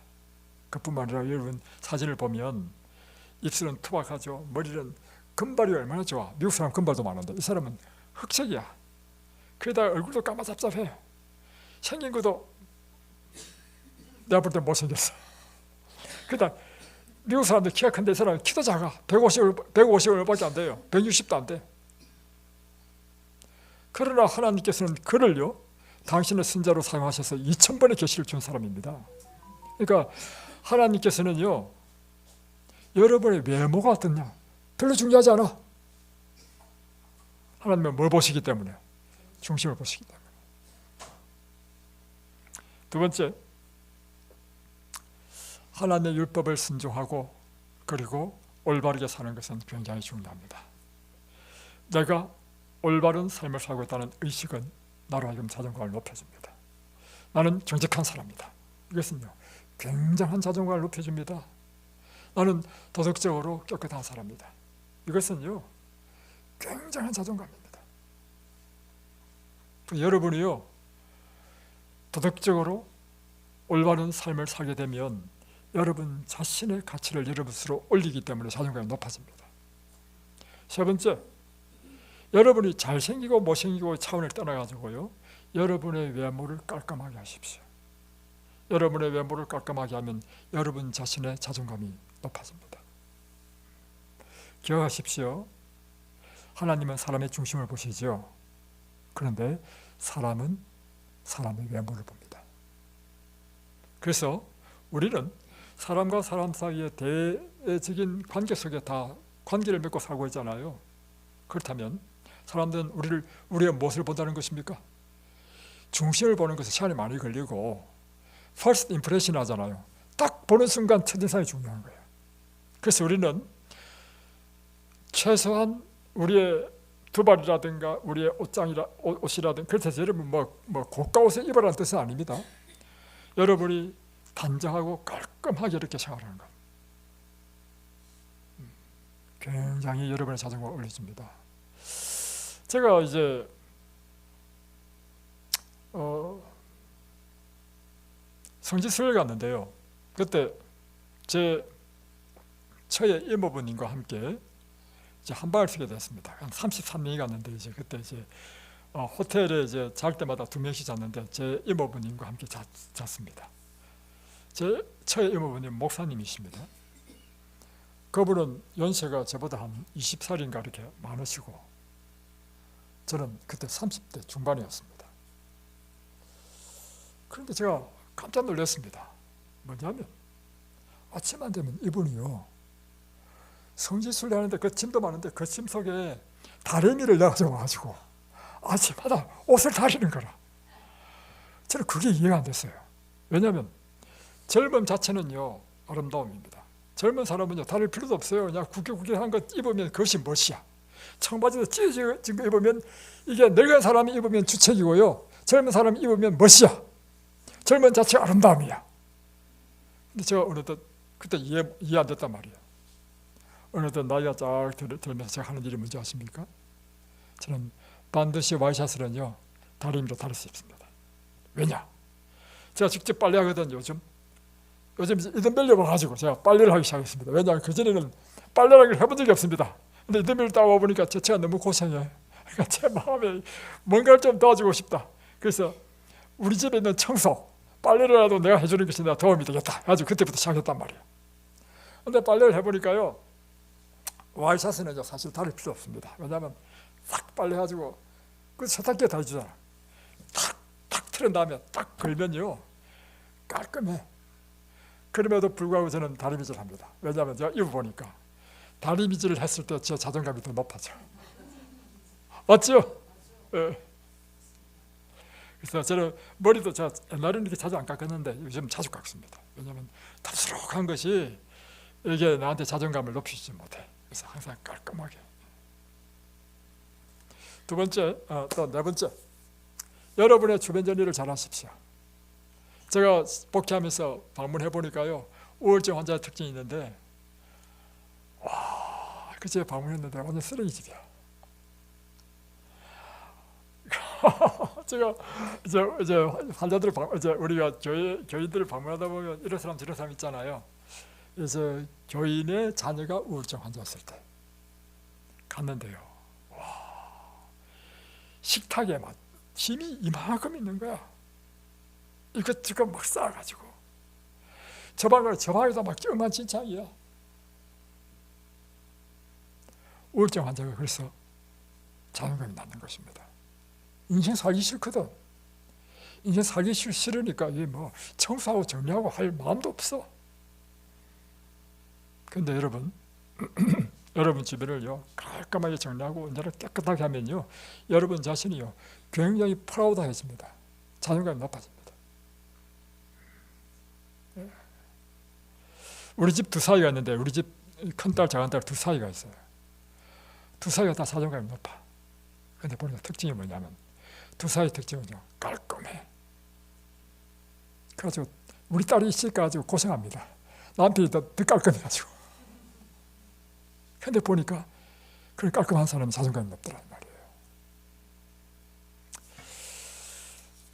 그뿐만 아니라 여러분 사진을 보면 입술은 투박하죠. 머리는 금발이 얼마나 좋아. 미국 사람 금발도 많은데 이 사람은 흑색이야. 그러다 얼굴도 까마잡잡해. 생긴 것도 내가 볼 때 못생겼어. 그러다 미국 사람들 키가 큰데 이 사람은 키도 작아. 150밖에 안 돼요. 160도 안 돼. 그러나 하나님께서는 그를요 당신의 선자로 사용하셔서 2000번의 계시를 준 사람입니다. 그러니까 하나님께서는요 여러분의 외모가 어떠냐 별로 중요하지 않아. 하나님은 뭘 보시기 때문에? 중심을 보시기 때문에. 두 번째, 하나님의 율법을 순종하고 그리고 올바르게 사는 것은 굉장히 중요합니다. 내가 올바른 삶을 살고 있다는 의식은 나로 하여금 자존감을 높여줍니다. 나는 정직한 사람이다. 이것은요 굉장한 자존감을 높여줍니다. 나는 도덕적으로 깨끗한 사람이다. 이것은요 굉장한 자존감입니다. 여러분이요 도덕적으로 올바른 삶을 살게 되면 여러분 자신의 가치를 여러분 스스로 올리기 때문에 자존감이 높아집니다. 세 번째, 여러분이 잘생기고 못생기고 차원을 떠나가지고요 여러분의 외모를 깔끔하게 하십시오. 여러분의 외모를 깔끔하게 하면 여러분 자신의 자존감이 높아집니다. 기억하십시오. 하나님은 사람의 중심을 보시죠. 그런데 사람은 사람의 외모를 봅니다. 그래서 우리는 사람과 사람 사이의 대외적인 관계 속에 다 관계를 맺고 살고 있잖아요. 그렇다면 사람들은 우리의 무엇을 본다는 것입니까? 중심을 보는 것에 시간이 많이 걸리고 first impression 하잖아요. 딱 보는 순간 첫인상이 중요한 거예요. 그래서 우리는 최소한 우리의 두발이라든가 우리의 옷이라든가 그렇다 해서 여러분 뭐 고가 옷을 입으라는 뜻은 아닙니다. 여러분이 단정하고 깔끔하게 이렇게 생활하는 것 굉장히 여러분의 자존감을 올려줍니다. 제가 이제 성지순례를 갔는데요. 그때 제 처의 이모부님과 함께 이제 한방을 쓰게 됐습니다. 한 33명이 갔는데 이제 그때 이제 호텔에 이제 잘 때마다 2명씩 잤는데 제 이모부님과 함께 잤습니다. 제 처의 이모부님 목사님이십니다. 그분은 연세가 저보다 한 20살인가 이렇게 많으시고 저는 그때 30대 중반이었습니다. 그런데 제가 깜짝 놀랐습니다. 뭐냐면 아침만 되면 이분이요 성지순례 하는데 그 짐도 많은데 그 짐 속에 다리미를 넣어가지고 아침마다 옷을 다리는 거라. 저는 그게 이해가 안 됐어요. 왜냐하면 젊음 자체는요 아름다움입니다. 젊은 사람은요 다릴 필요도 없어요. 그냥 구겨한 것 입으면 그것이 멋이야. 청바지도 찢어진 거 입으면 이게 늙은 사람이 입으면 주책이고요 젊은 사람이 입으면 멋이야. 젊은 자체가 아름다움이야. 근데 제가 어느덧 그때 이해 안 됐단 말이에요. 어느덧 나이가 쫙 들면서 제가 하는 일이 뭔지 아십니까? 저는 반드시 와이셔츠는요 다리미로 다릴 수 있습니다. 왜냐? 제가 직접 빨래하거든요. 요즘 이든벨리 와가지고 제가 빨래를 하기 시작했습니다. 왜냐하면 그전에는 빨래라는 걸 해본 적이 없습니다. 근데 이든벨리 따와 보니까 제가 너무 고생해요. 그러니까 제 마음에 뭔가를 좀 도와주고 싶다. 그래서 우리 집에 있는 청소, 빨래라도 내가 해주는 것이 내가 도움이 되겠다. 아주 그때부터 시작했단 말이에요. 근데 빨래를 해보니까요 와이셔츠는요 사실 다릴 필요 없습니다. 왜냐하면 싹 빨래가지고 그 세탁기에 다 해주잖아. 탁 틀은 다음에 딱 걸면요 깔끔해. 그럼에도 불구하고 저는 다리미질 합니다. 왜냐하면 제가 입어보니까 다리미질을 했을 때 제 자존감이 더 높아져. 맞죠? 네. 그래서 저는 머리도 제가 옛날에는 이렇게 자주 안 깎았는데 요즘 자주 깎습니다. 왜냐하면 덥수룩한 것이 이게 나한테 자존감을 높이지 못해. 그래서 항상 깔끔하게. 두 번째, 또 네 번째, 여러분의 주변 정리를 잘 하십시오. 제가 복귀하면서 방문해 보니까요 우울증 환자의 특징이 있는데 그제 방문했는데 완전 쓰레기 집이야. 제가 이제 환자들 이제 우리가 교인들을 방문하다 보면 이런 사람 저런 사람 있잖아요. 그래서 교인의 자녀가 우울증 환자였을 때 갔는데요. 와, 식탁에 막 짐이 이만큼 있는 거야. 이것저것 막 쌓아가지고 저 방에다 막 엉망진창이야. 우울증 환자가 그래서 자존감이 낮는 것입니다. 인생 살기 싫거든. 인생 살기 싫으니까 이게 뭐 청소하고 정리하고 할 마음도 없어. 근데 여러분 여러분 주변을요 깔끔하게 정리하고 언제나 깨끗하게 하면요 여러분 자신이요 굉장히 프라우드해집니다. 자존감이 높아집니다. 우리 집 두 사위가 있는데 우리 집 큰딸 작은딸 두 사위가 있어요. 두 사위가 다 자존감이 높아. 근데 보니까 특징이 뭐냐면 두 사위 특징은요 깔끔해. 그래가지고 우리 딸이 있으니까 아주 고생합니다. 남편이 더 깔끔해가지고. 근데 보니까 그 깔끔한 사람은 자존감이 높더란 말이에요.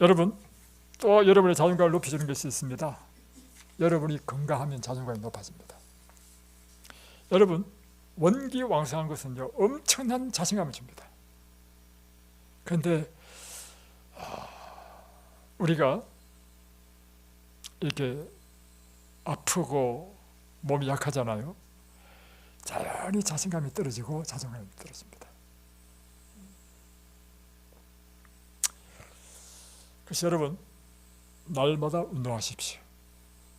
여러분 또 여러분의 자존감을 높여주는 것이 있습니다. 여러분이 건강하면 자존감이 높아집니다. 여러분 원기왕성한 것은요 엄청난 자신감을 줍니다. 그런데 우리가 이렇게 아프고 몸이 약하잖아요. 자연히 자신감이 떨어지고 자존감이 떨어집니다. 그래서 여러분 날마다 운동하십시오.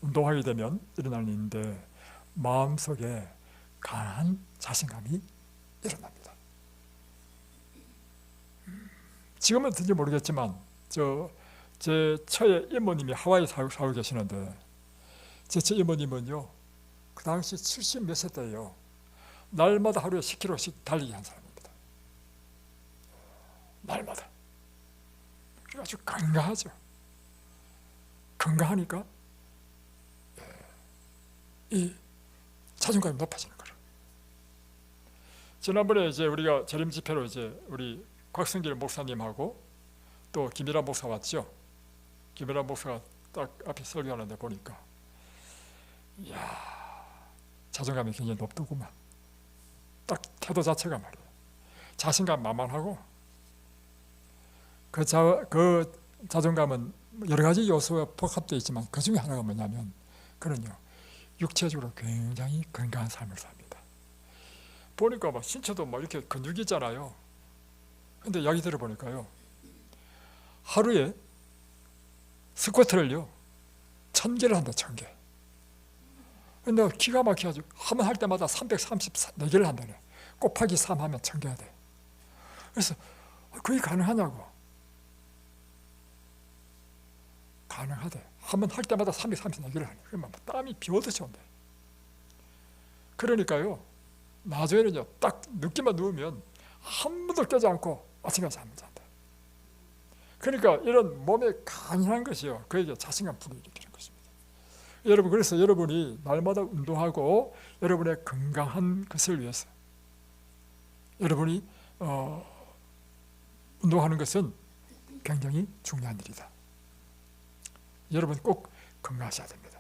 운동하게 되면 일어나는 일인데 마음속에 강한 자신감이 일어납니다. 지금은 어떤지 모르겠지만 제 처의 이모님이 하와이에 살고 계시는데 제 처 이모님은요 그 당시 70 몇 세 때예요. 날마다 하루에 10km씩 달리기 한 사람입니다. 날마다. 아주 건강하죠. 건강하니까 이 자존감이 높아지는 거예요. 지난번에 이제 우리가 재림 집회로 이제 우리 곽성길 목사님하고 또 김일환 목사 왔죠. 김일환 목사가 딱 앞에 설교하는데 보니까 이야 자존감이 굉장히 높더구만. 딱 태도 자체가 말이에요. 자신감 만만하고 그 자존감은 여러 가지 요소가 복합되어 있지만 그 중에 하나가 뭐냐면 그는요 육체적으로 굉장히 건강한 삶을 삽니다. 보니까 막 신체도 막 이렇게 근육이 있잖아요. 근데 이야기 들어보니까요 하루에 스쿼트를요 1000개를 한다. 1000개. 근데 기가 막혀가지고 한번 할 때마다 334개를 한다네. 곱하기 3 하면 1000개가 돼. 그래서 그게 가능하냐고. 가능하대. 한번 할 때마다 334개를 하네. 그러면 땀이 비오듯이 온대. 그러니까요 나중에는요 딱 늦게만 누우면 한 번도 깨지 않고 아침에 잠을 잔다. 그러니까 이런 몸에 강인한 것이요 그에게 자신감 불어일으키는 것입니다. 여러분 그래서 여러분이 날마다 운동하고 여러분의 건강한 것을 위해서 여러분이 운동하는 것은 굉장히 중요한 일이다. 여러분 꼭 건강하셔야 됩니다.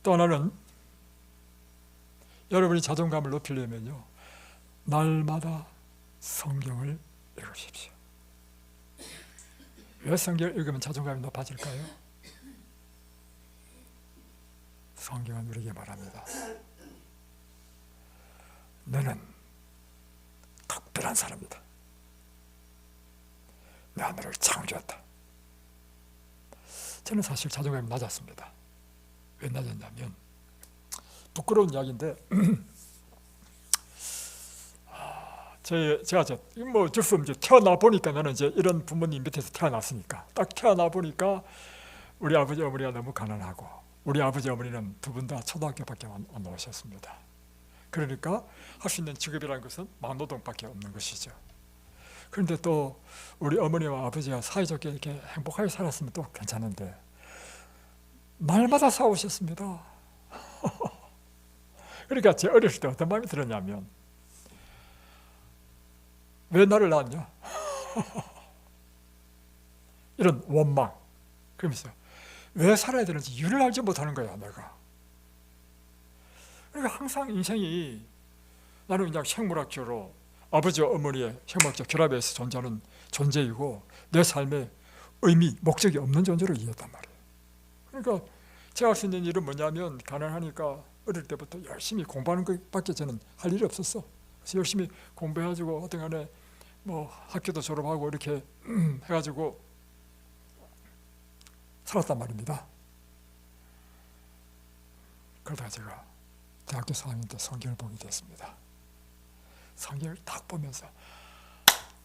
또 하나는 여러분이 자존감을 높이려면요 날마다 성경을 읽으십시오. 왜 성경을 읽으면 자존감이 높아질까요? 성경은 우리에게 말합니다. 너는 특별한 사람이다. 내가 너를 창조했다. 저는 사실 자존감이 낮았습니다. 왜 낮았냐면 부끄러운 이야기인데 제가 뭐 어쩔 수 없죠. 태어나 보니까 나는 이제 이런 부모님 밑에서 태어났으니까 딱 태어나 보니까 우리 아버지 어머니가 너무 가난하고 우리 아버지 어머니는 두 분 다 초등학교밖에 안 나오셨습니다. 그러니까 할 수 있는 직업이라는 것은 막노동밖에 없는 것이죠. 그런데 또 우리 어머니와 아버지가 사이좋게 이렇게 행복하게 살았으면 또 괜찮은데 날마다 싸우셨습니다. 그러니까 제 어렸을 때 어떤 마음이 들었냐면 왜 나를 낳았냐? 이런 원망. 그러면서 왜 살아야 되는지 이유를 알지 못하는 거야, 내가. 그러니까 항상 인생이, 나는 그냥 생물학적으로 아버지와 어머니의 생물학적 결합에서 존재하는 존재이고 내 삶의 의미, 목적이 없는 존재로 이해했단 말이에요. 그러니까 제가 할 수 있는 일은 뭐냐면, 가난하니까 어릴 때부터 열심히 공부하는 것밖에 저는 할 일이 없었어. 그래서 열심히 공부해가지고 어떤 간에 뭐 학교도 졸업하고 이렇게 해가지고 살았단 말입니다. 그러다가 제가 대학교 4학년 때 성경을 보게 됐습니다. 성경을 딱 보면서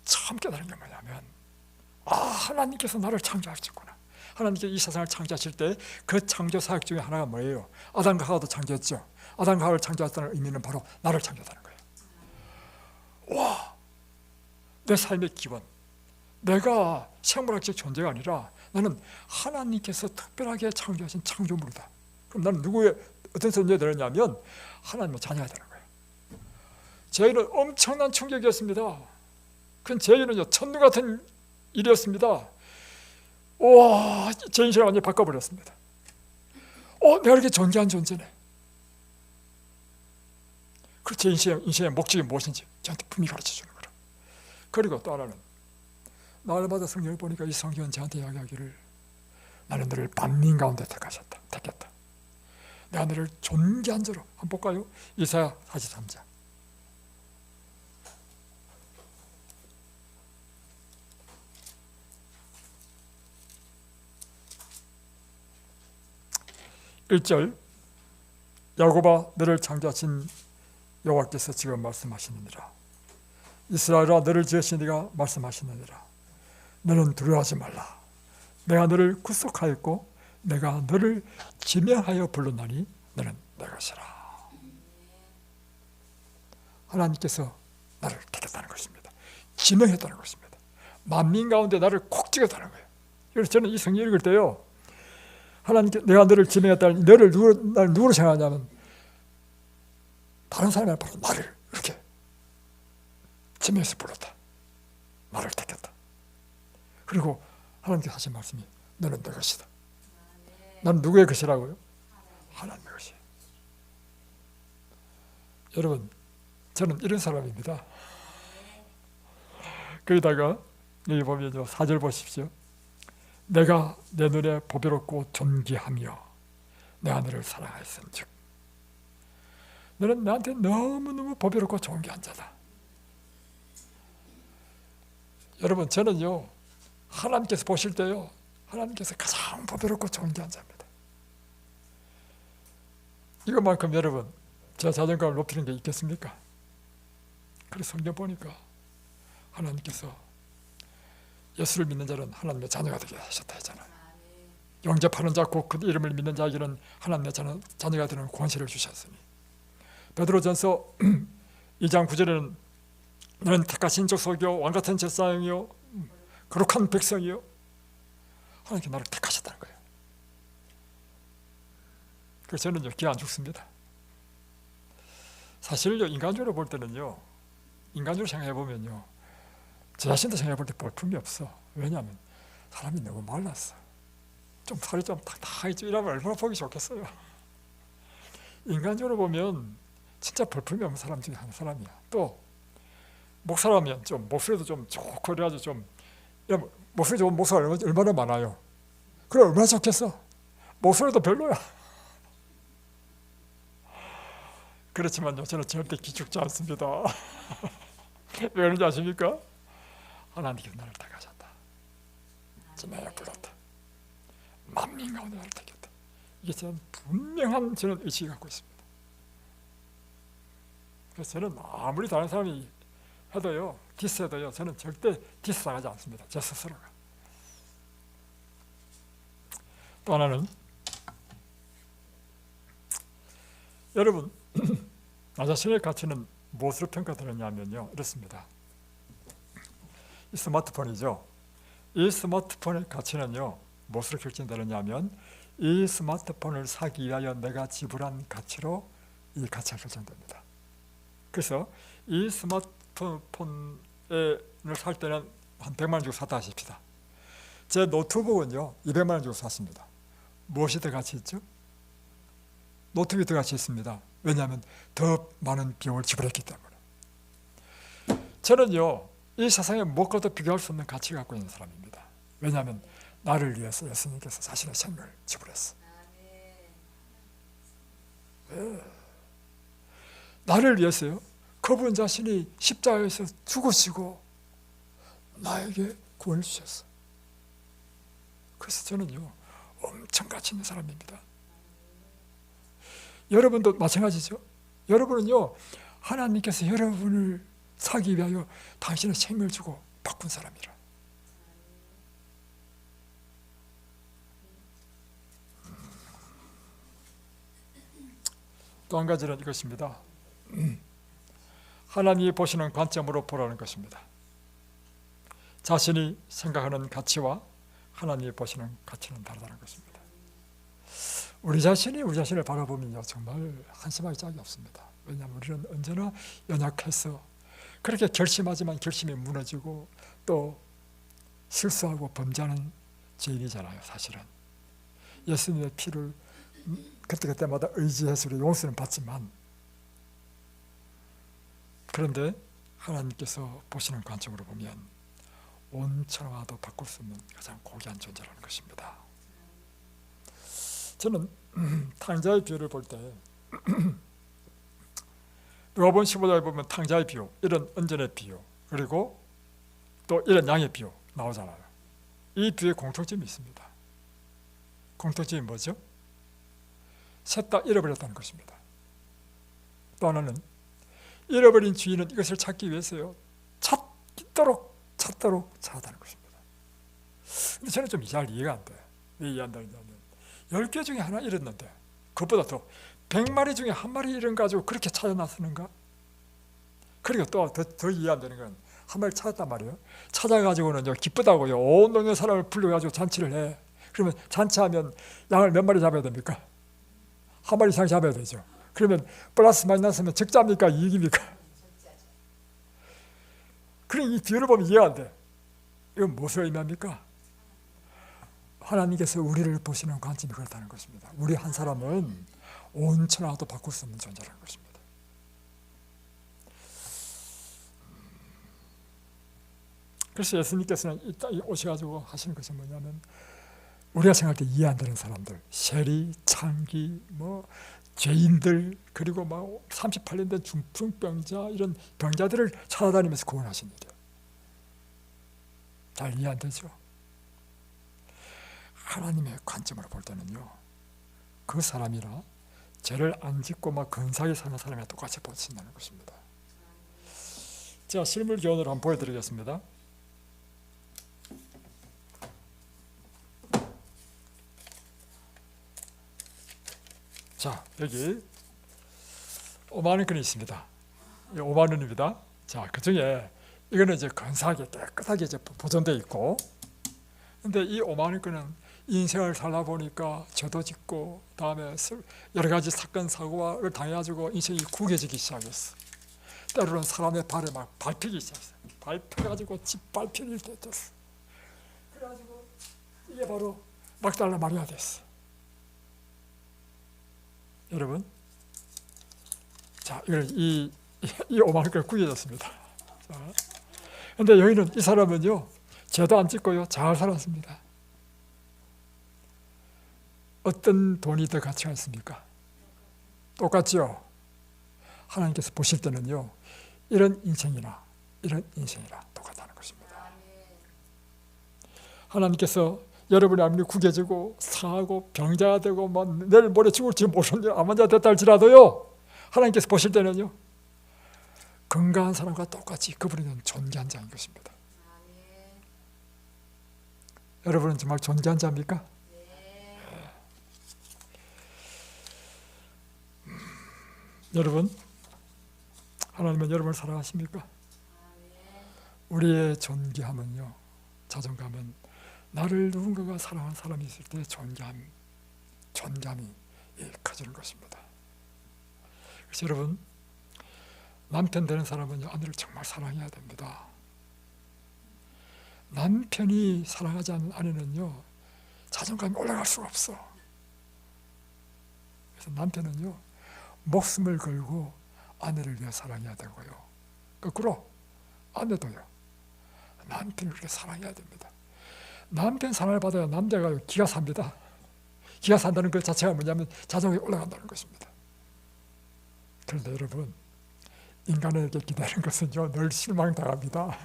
처음 깨달은 게 뭐냐면, 하나님께서 나를 창조하셨구나. 하나님께서 이 세상을 창조하실 때 그 창조 사역 중에 하나가 뭐예요? 아담과 하와도 창조했죠. 아담과 하와를 창조했다는 의미는 바로 나를 창조했다는 거예요. 와, 내 삶의 기원, 내가 생물학적 존재가 아니라 나는 하나님께서 특별하게 창조하신 창조물이다. 그럼 나는 누구의 어떤 존재가 되느냐면 하나님의 자녀가 되는 거예요. 저희는 엄청난 충격이었습니다. 그건 저희는요, 천둥 같은 일이었습니다. 와, 제 인생을 완전히 바꿔버렸습니다. 내가 이렇게 존귀한 존재네. 그 제 인생의 목적이 무엇인지 저한테 분명히 가르쳐주는 거라. 그리고 또 하나는, 날마다 성경을 보니까 이 성경은 저한테 이야기하기를, 나는 너를 만민 가운데 택했다. 내가 너를 존귀한 자로, 한번 볼까요? 이사야 43장. (1절) 야곱아, 너를 창조하신 여호와께서 지금 말씀하시느니라. 이스라엘아, 너를 지으신 이가 말씀하시느니라. 너는 두려워하지 말라. 내가 너를 구속하였고 내가 너를 지명하여 불렀나니 너는 내 것이라. 하나님께서 나를 택했다는 것입니다. 지명했다는 것입니다. 만민 가운데 나를 콕 찍었다는 거예요. 그래서 저는 이 성경 읽을 때요, 하나님께 내가 너를 지명했다는, 나를 누구로 생각하냐면 다른 사람이 아니라 나를 이렇게 지명해서 불렀다. 나를 택했다. 그리고 하나님께서 하신 말씀이 너는 내 것이다. 나는 누구의 것이라고요? 하나님의 것이. 여러분, 저는 이런 사람입니다. 거기다가 여기 보면요, 4절 보십시오. 내가 내 눈에 보배롭고 존귀하며 내가 너를 사랑하였은즉. 너는 나한테 너무너무 보배롭고 존귀한 자다. 여러분, 저는요, 하나님께서 보실 때요, 하나님께서 가장 보배롭고 존귀한 자입니다. 이것만큼 여러분, 제 자존감을 높이는 게 있겠습니까? 그래서 성경 보니까 하나님께서 예수를 믿는 자는 하나님의 자녀가 되게 하셨다 했잖아요. 영접하는 자 곧 그 이름을 믿는 자에게는 하나님의 자녀가 되는 권세를 주셨으니. 베드로전서 2장 9절에는 너는 택하신 족속이요 왕같은 제사장이요 거룩한 백성이요. 하나님께 나를 택하셨다는 거예요. 그래서 저는요, 기회 안 죽습니다. 사실요, 인간적으로 볼 때는요, 인간적으로 생각해 보면요, 제 자신도 생각해 볼 때 볼품이 없어. 왜냐하면 사람이 너무 말랐어. 좀 살이 좀 탁탁하게 이러면 얼마나 보기 좋겠어요. 인간적으로 보면 진짜 볼품이 없는 사람 중에 한 사람이야. 또 목사라면 좀 목소리도 좀 좋고 그래가지고 좀 목소리 좋은 목사가 얼마나 많아요. 그래 얼마나 좋겠어. 목소리도 별로야. 그렇지만요, 저는 절대 기죽지 않습니다. 왜 그런지 아십니까? 하나님께서 나를 택하셨다. 지명해 불렀다. 만민 가운데 나를 택했다. 이게 저는 분명한 저는 의식을 갖고 있습니다. 그래서 저는 아무리 다른 사람이 해도요, 디스해도요, 저는 절대 디스당하지 않습니다. 제 스스로가. 또 하나는, 여러분, 나 자신의 가치는 무엇으로 평가되느냐면요, 이렇습니다. 이 스마트폰이죠. 이 스마트폰의 가치는요, 무엇으로 결정되느냐면 이 스마트폰을 사기 위하여 내가 지불한 가치로 이 가치가 결정됩니다. 그래서 이 스마트폰 살 때는 한 100만 원 주고 샀다 하십시다. 제 노트북은요 200만 원 주고 샀습니다. 무엇이 더 가치 있죠? 노트북이 더 가치 있습니다. 왜냐하면 더 많은 비용을 지불했기 때문에. 저는요 이 세상에 무엇과도 비교할 수 없는 가치를 갖고 있는 사람입니다. 왜냐하면 나를 위해서 예수님께서 자신의 생명을 지불했어. 네. 나를 위해서요. 그분 자신이 십자가에서 죽으시고 나에게 구원을 주셨어. 그래서 저는요 엄청 가치 있는 사람입니다. 여러분도 마찬가지죠. 여러분은요 하나님께서 여러분을 살기 위하여 당신의 생명을 주고 바꾼 사람이라. 또 한 가지는 이것입니다. 하나님이 보시는 관점으로 보라는 것입니다. 자신이 생각하는 가치와 하나님이 보시는 가치는 다르다는 것입니다. 우리 자신이 우리 자신을 바라보면요 정말 한심할 짝이 없습니다. 왜냐하면 우리는 언제나 연약해서 그렇게 결심하지만 결심이 무너지고 또 실수하고 범죄하는 죄인이잖아요. 사실은 예수님의 피를 그때마다 의지해서 용서는 받지만, 그런데 하나님께서 보시는 관점으로 보면 온 천하도 바꿀 수 없는 가장 고귀한 존재라는 것입니다. 저는 탕자의 비유를 볼 때 누가복음 15장에 보면 탕자의 비유, 이런 은전의 비유, 그리고 또 이런 양의 비유 나오잖아요. 이 비유에 공통점이 있습니다. 공통점이 뭐죠? 셋 다 잃어버렸다는 것입니다. 또 하나는 잃어버린 주인은 이것을 찾기 위해서요 찾도록 찾았다는 것입니다. 근데 저는 좀 잘 이해가 안 돼요. 왜 이해 안 되냐면 10개 중에 하나 잃었는데 그것보다 더 100마리 중에 한 마리 잃은 가지고 그렇게 찾아놨었는가? 그리고 또 더 이해 안 되는 건 한 마리 찾았단 말이에요. 찾아가지고는요 기쁘다고요 온 동네 사람을 불러가지고 잔치를 해. 그러면 잔치하면 양을 몇 마리 잡아야 됩니까? 한 마리 이상 잡아야 되죠. 그러면 플러스 마이너스면 적자입니까? 이익입니까? 그럼 이 비유를 보면 이해가 안 돼. 이건 무엇을 의미합니까? 하나님께서 우리를 보시는 관점이 그렇다는 것입니다. 우리 한 사람은 온 천하도 바꿀 수 없는 존재라는 것입니다. 그래서 예수님께서는 오셔가지고 하시는 것이 뭐냐면 우리가 생각할 때 이해 안 되는 사람들, 세리, 창기, 죄인들, 그리고 38년 된 중풍병자, 이런 병자들을 찾아다니면서 구원하신 일이에요. 잘 이해 안 되죠? 하나님의 관점으로 볼 때는요 그 사람이나 죄를 안 짓고 근사하게 사는 사람이랑 똑같이 보신다는 것입니다. 자, 실물 교훈을 한번 보여드리겠습니다. 자, 여기 5만 원권이 있습니다. 5만 원입니다. 자, 그 중에 이거는 이제 근사하게 깨끗하게 이제 보존되어 있고, 근데 이 5만 원권은 인생을 살다 보니까 죄도 짓고 다음에 여러 가지 사건 사고를 당해가지고 인생이 구겨지기 시작했어. 때로는 사람의 발에 막 밟히기 시작했어. 밟혀가지고 짓밟히기 됐어. 그래가지고 이게 바로 막달라 마리아 됐어. 여러분, 자, 이 5만 원권을 구겨졌습니다. 그런데 여기는 이 사람은요 죄도 안 짓고요 잘 살았습니다. 어떤 돈이 더 가치가 있습니까? 똑같죠. 하나님께서 보실 때는요 이런 인생이나 이런 인생이나 똑같다는 것입니다. 하나님께서 여러분이 아무리 구겨지고 상하고 병자가 되고 내일 모레 죽을지 모르는 암환자 됐다 할지라도요 하나님께서 보실 때는요 건강한 사람과 똑같이 그분은 존귀한 자인 것입니다. 여러분은 정말 존귀한 자입니까? 여러분, 하나님은 여러분을 사랑하십니까? 우리의 존귀함은요, 자존감은 나를 누군가가 사랑하는 사람이 있을 때 존귀함이 커지는 것입니다. 그래서 여러분, 남편 되는 사람은요 아내를 정말 사랑해야 됩니다. 남편이 사랑하지 않는 아내는요 자존감이 올라갈 수가 없어. 그래서 남편은요 목숨을 걸고 아내를 위해 사랑해야 되고요, 거꾸로 아내도요 남편을 그렇게 사랑해야 됩니다. 남편 사랑을 받아야 남자가 기가 삽니다. 기가 산다는 것 자체가 뭐냐면 자존감이 올라간다는 것입니다. 그런데 여러분, 인간에게 기대는 것은요 늘 실망당합니다.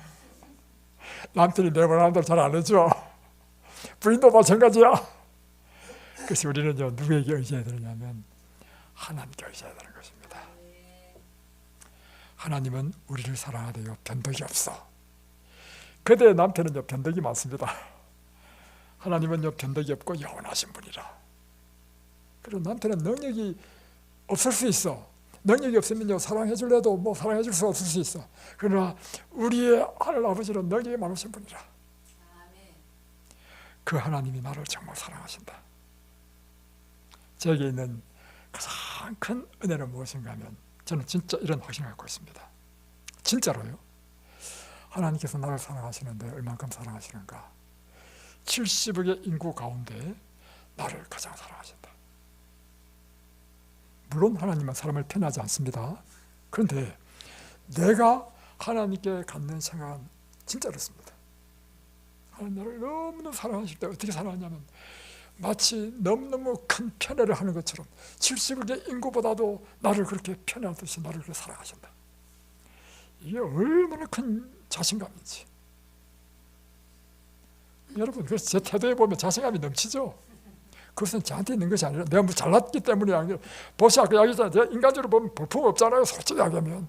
남편이 내 원하는 대로 잘 안 해줘. 부인도 마찬가지야. 그래서 우리는요 누구에게 의지해야 되냐면 하나님께 의지해야 되는 것입니다. 하나님은 우리를 사랑하되요 변덕이 없어. 그대의 남편은요 변덕이 많습니다. 하나님은요 변덕이 없고 영원하신 분이라. 그리고 남편은 능력이 없을 수 있어. 능력이 없으면요 사랑해 줄래도 뭐 사랑해 줄 수 없을 수 있어. 그러나 우리의 하늘 아버지는 능력이 많으신 분이라. 그 하나님이 나를 정말 사랑하신다. 저에게 있는 가장 큰 은혜는 무엇인가 하면 저는 진짜 이런 확신을 갖고 있습니다. 진짜로요. 하나님께서 나를 사랑하시는데 얼만큼 사랑하시는가. 70억의 인구 가운데 나를 가장 사랑하신다. 물론 하나님은 사람을 편하지 않습니다. 그런데 내가 하나님께 갖는 생각은 진짜 그렇습니다. 하나님 나를 너무너무 사랑하실 때 어떻게 사랑하냐면 마치 너무너무 큰 편애를 하는 것처럼 70억의 인구보다도 나를 그렇게 편애하듯이 나를 그렇게 사랑하신다. 이게 얼마나 큰 자신감인지. 여러분, 그래서 제 태도에 보면 자신감이 넘치죠. 그것은 저한테 있는 것이 아니라 내가 뭐 잘났기 때문이 아니라 보시 아까 이야기했잖아요. 제가 인간적으로 보면 볼품 없잖아요, 솔직히 이야기하면.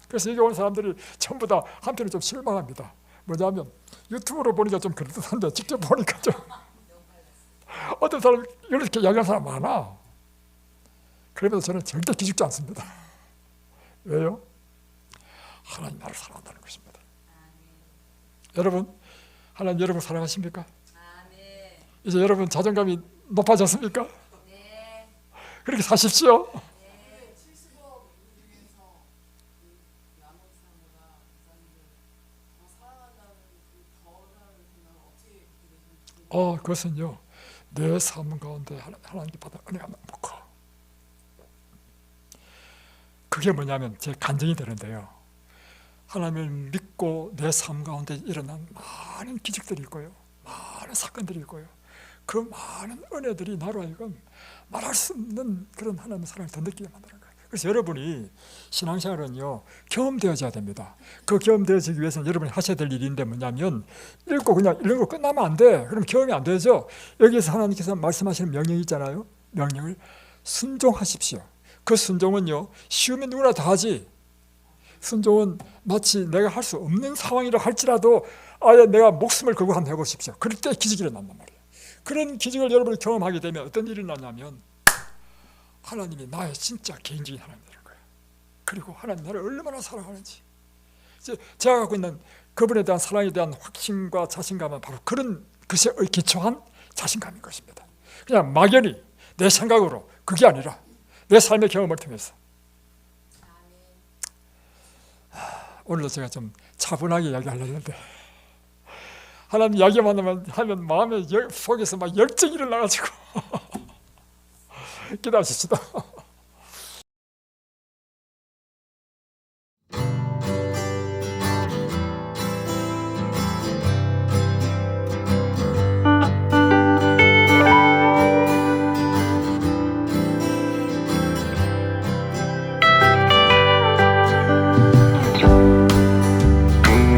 그래서 여기 온 사람들이 전부 다 한편으로 좀 실망합니다. 뭐냐면 유튜브로 보니까 좀 그럴듯한데 직접 보니까 좀 어떤 사람 이렇게 이야기하는 사람 많아. 그러면서 저는 절대 기죽지 않습니다. 왜요? 하나님 나를 사랑한다는 것입니다. 여러분, 하나님 여러분 사랑하십니까? 이제 여러분 자존감이 높아졌습니까? 네. 그렇게 사십시오. 네. 70억 중에서 나머지 사람보다 사람들 더 사랑한다는 그 더라는 생각을 어떻게 갖게 되시는지. 그것은요 내 삶 가운데 하나님께 받은 은혜가 너무 커. 그게 뭐냐면 제 간증이 되는데요. 하나님을 믿고 내 삶 가운데 일어난 많은 기적들이 있고요, 많은 사건들이 있고요, 그 많은 은혜들이 나로 하여금 말할 수 없는 그런 하나님의 사랑을 더 느끼게 만드는 거예요. 그래서 여러분이 신앙생활은요 경험되어져야 됩니다. 그 경험되어지기 위해서는 여러분이 하셔야 될 일인데 뭐냐면 읽고 그냥 읽고 끝나면 안 돼. 그럼 경험이 안 되죠. 여기에서 하나님께서 말씀하시는 명령이 있잖아요. 명령을 순종하십시오. 그 순종은요 쉬우면 누구나 다 하지. 순종은 마치 내가 할 수 없는 상황이라 할지라도 아예 내가 목숨을 걸고 한번 해보십시오. 그럴 때 기적이 일어난단 말이에요. 그런 기적을 여러분이 경험하게 되면 어떤 일이 일어나냐면 하나님이 나의 진짜 개인적인 하나님이 되는 거예요. 그리고 하나님 나를 얼마나 사랑하는지, 제가 갖고 있는 그분에 대한 사랑에 대한 확신과 자신감은 바로 그런 것에 기초한 자신감인 것입니다. 그냥 막연히 내 생각으로, 그게 아니라 내 삶의 경험을 통해서. 오늘도 제가 좀 차분하게 이야기하려는데 하나님 이야기만 하면 마음의 속에서 막 열정이 일어나가지고 기도하십시다.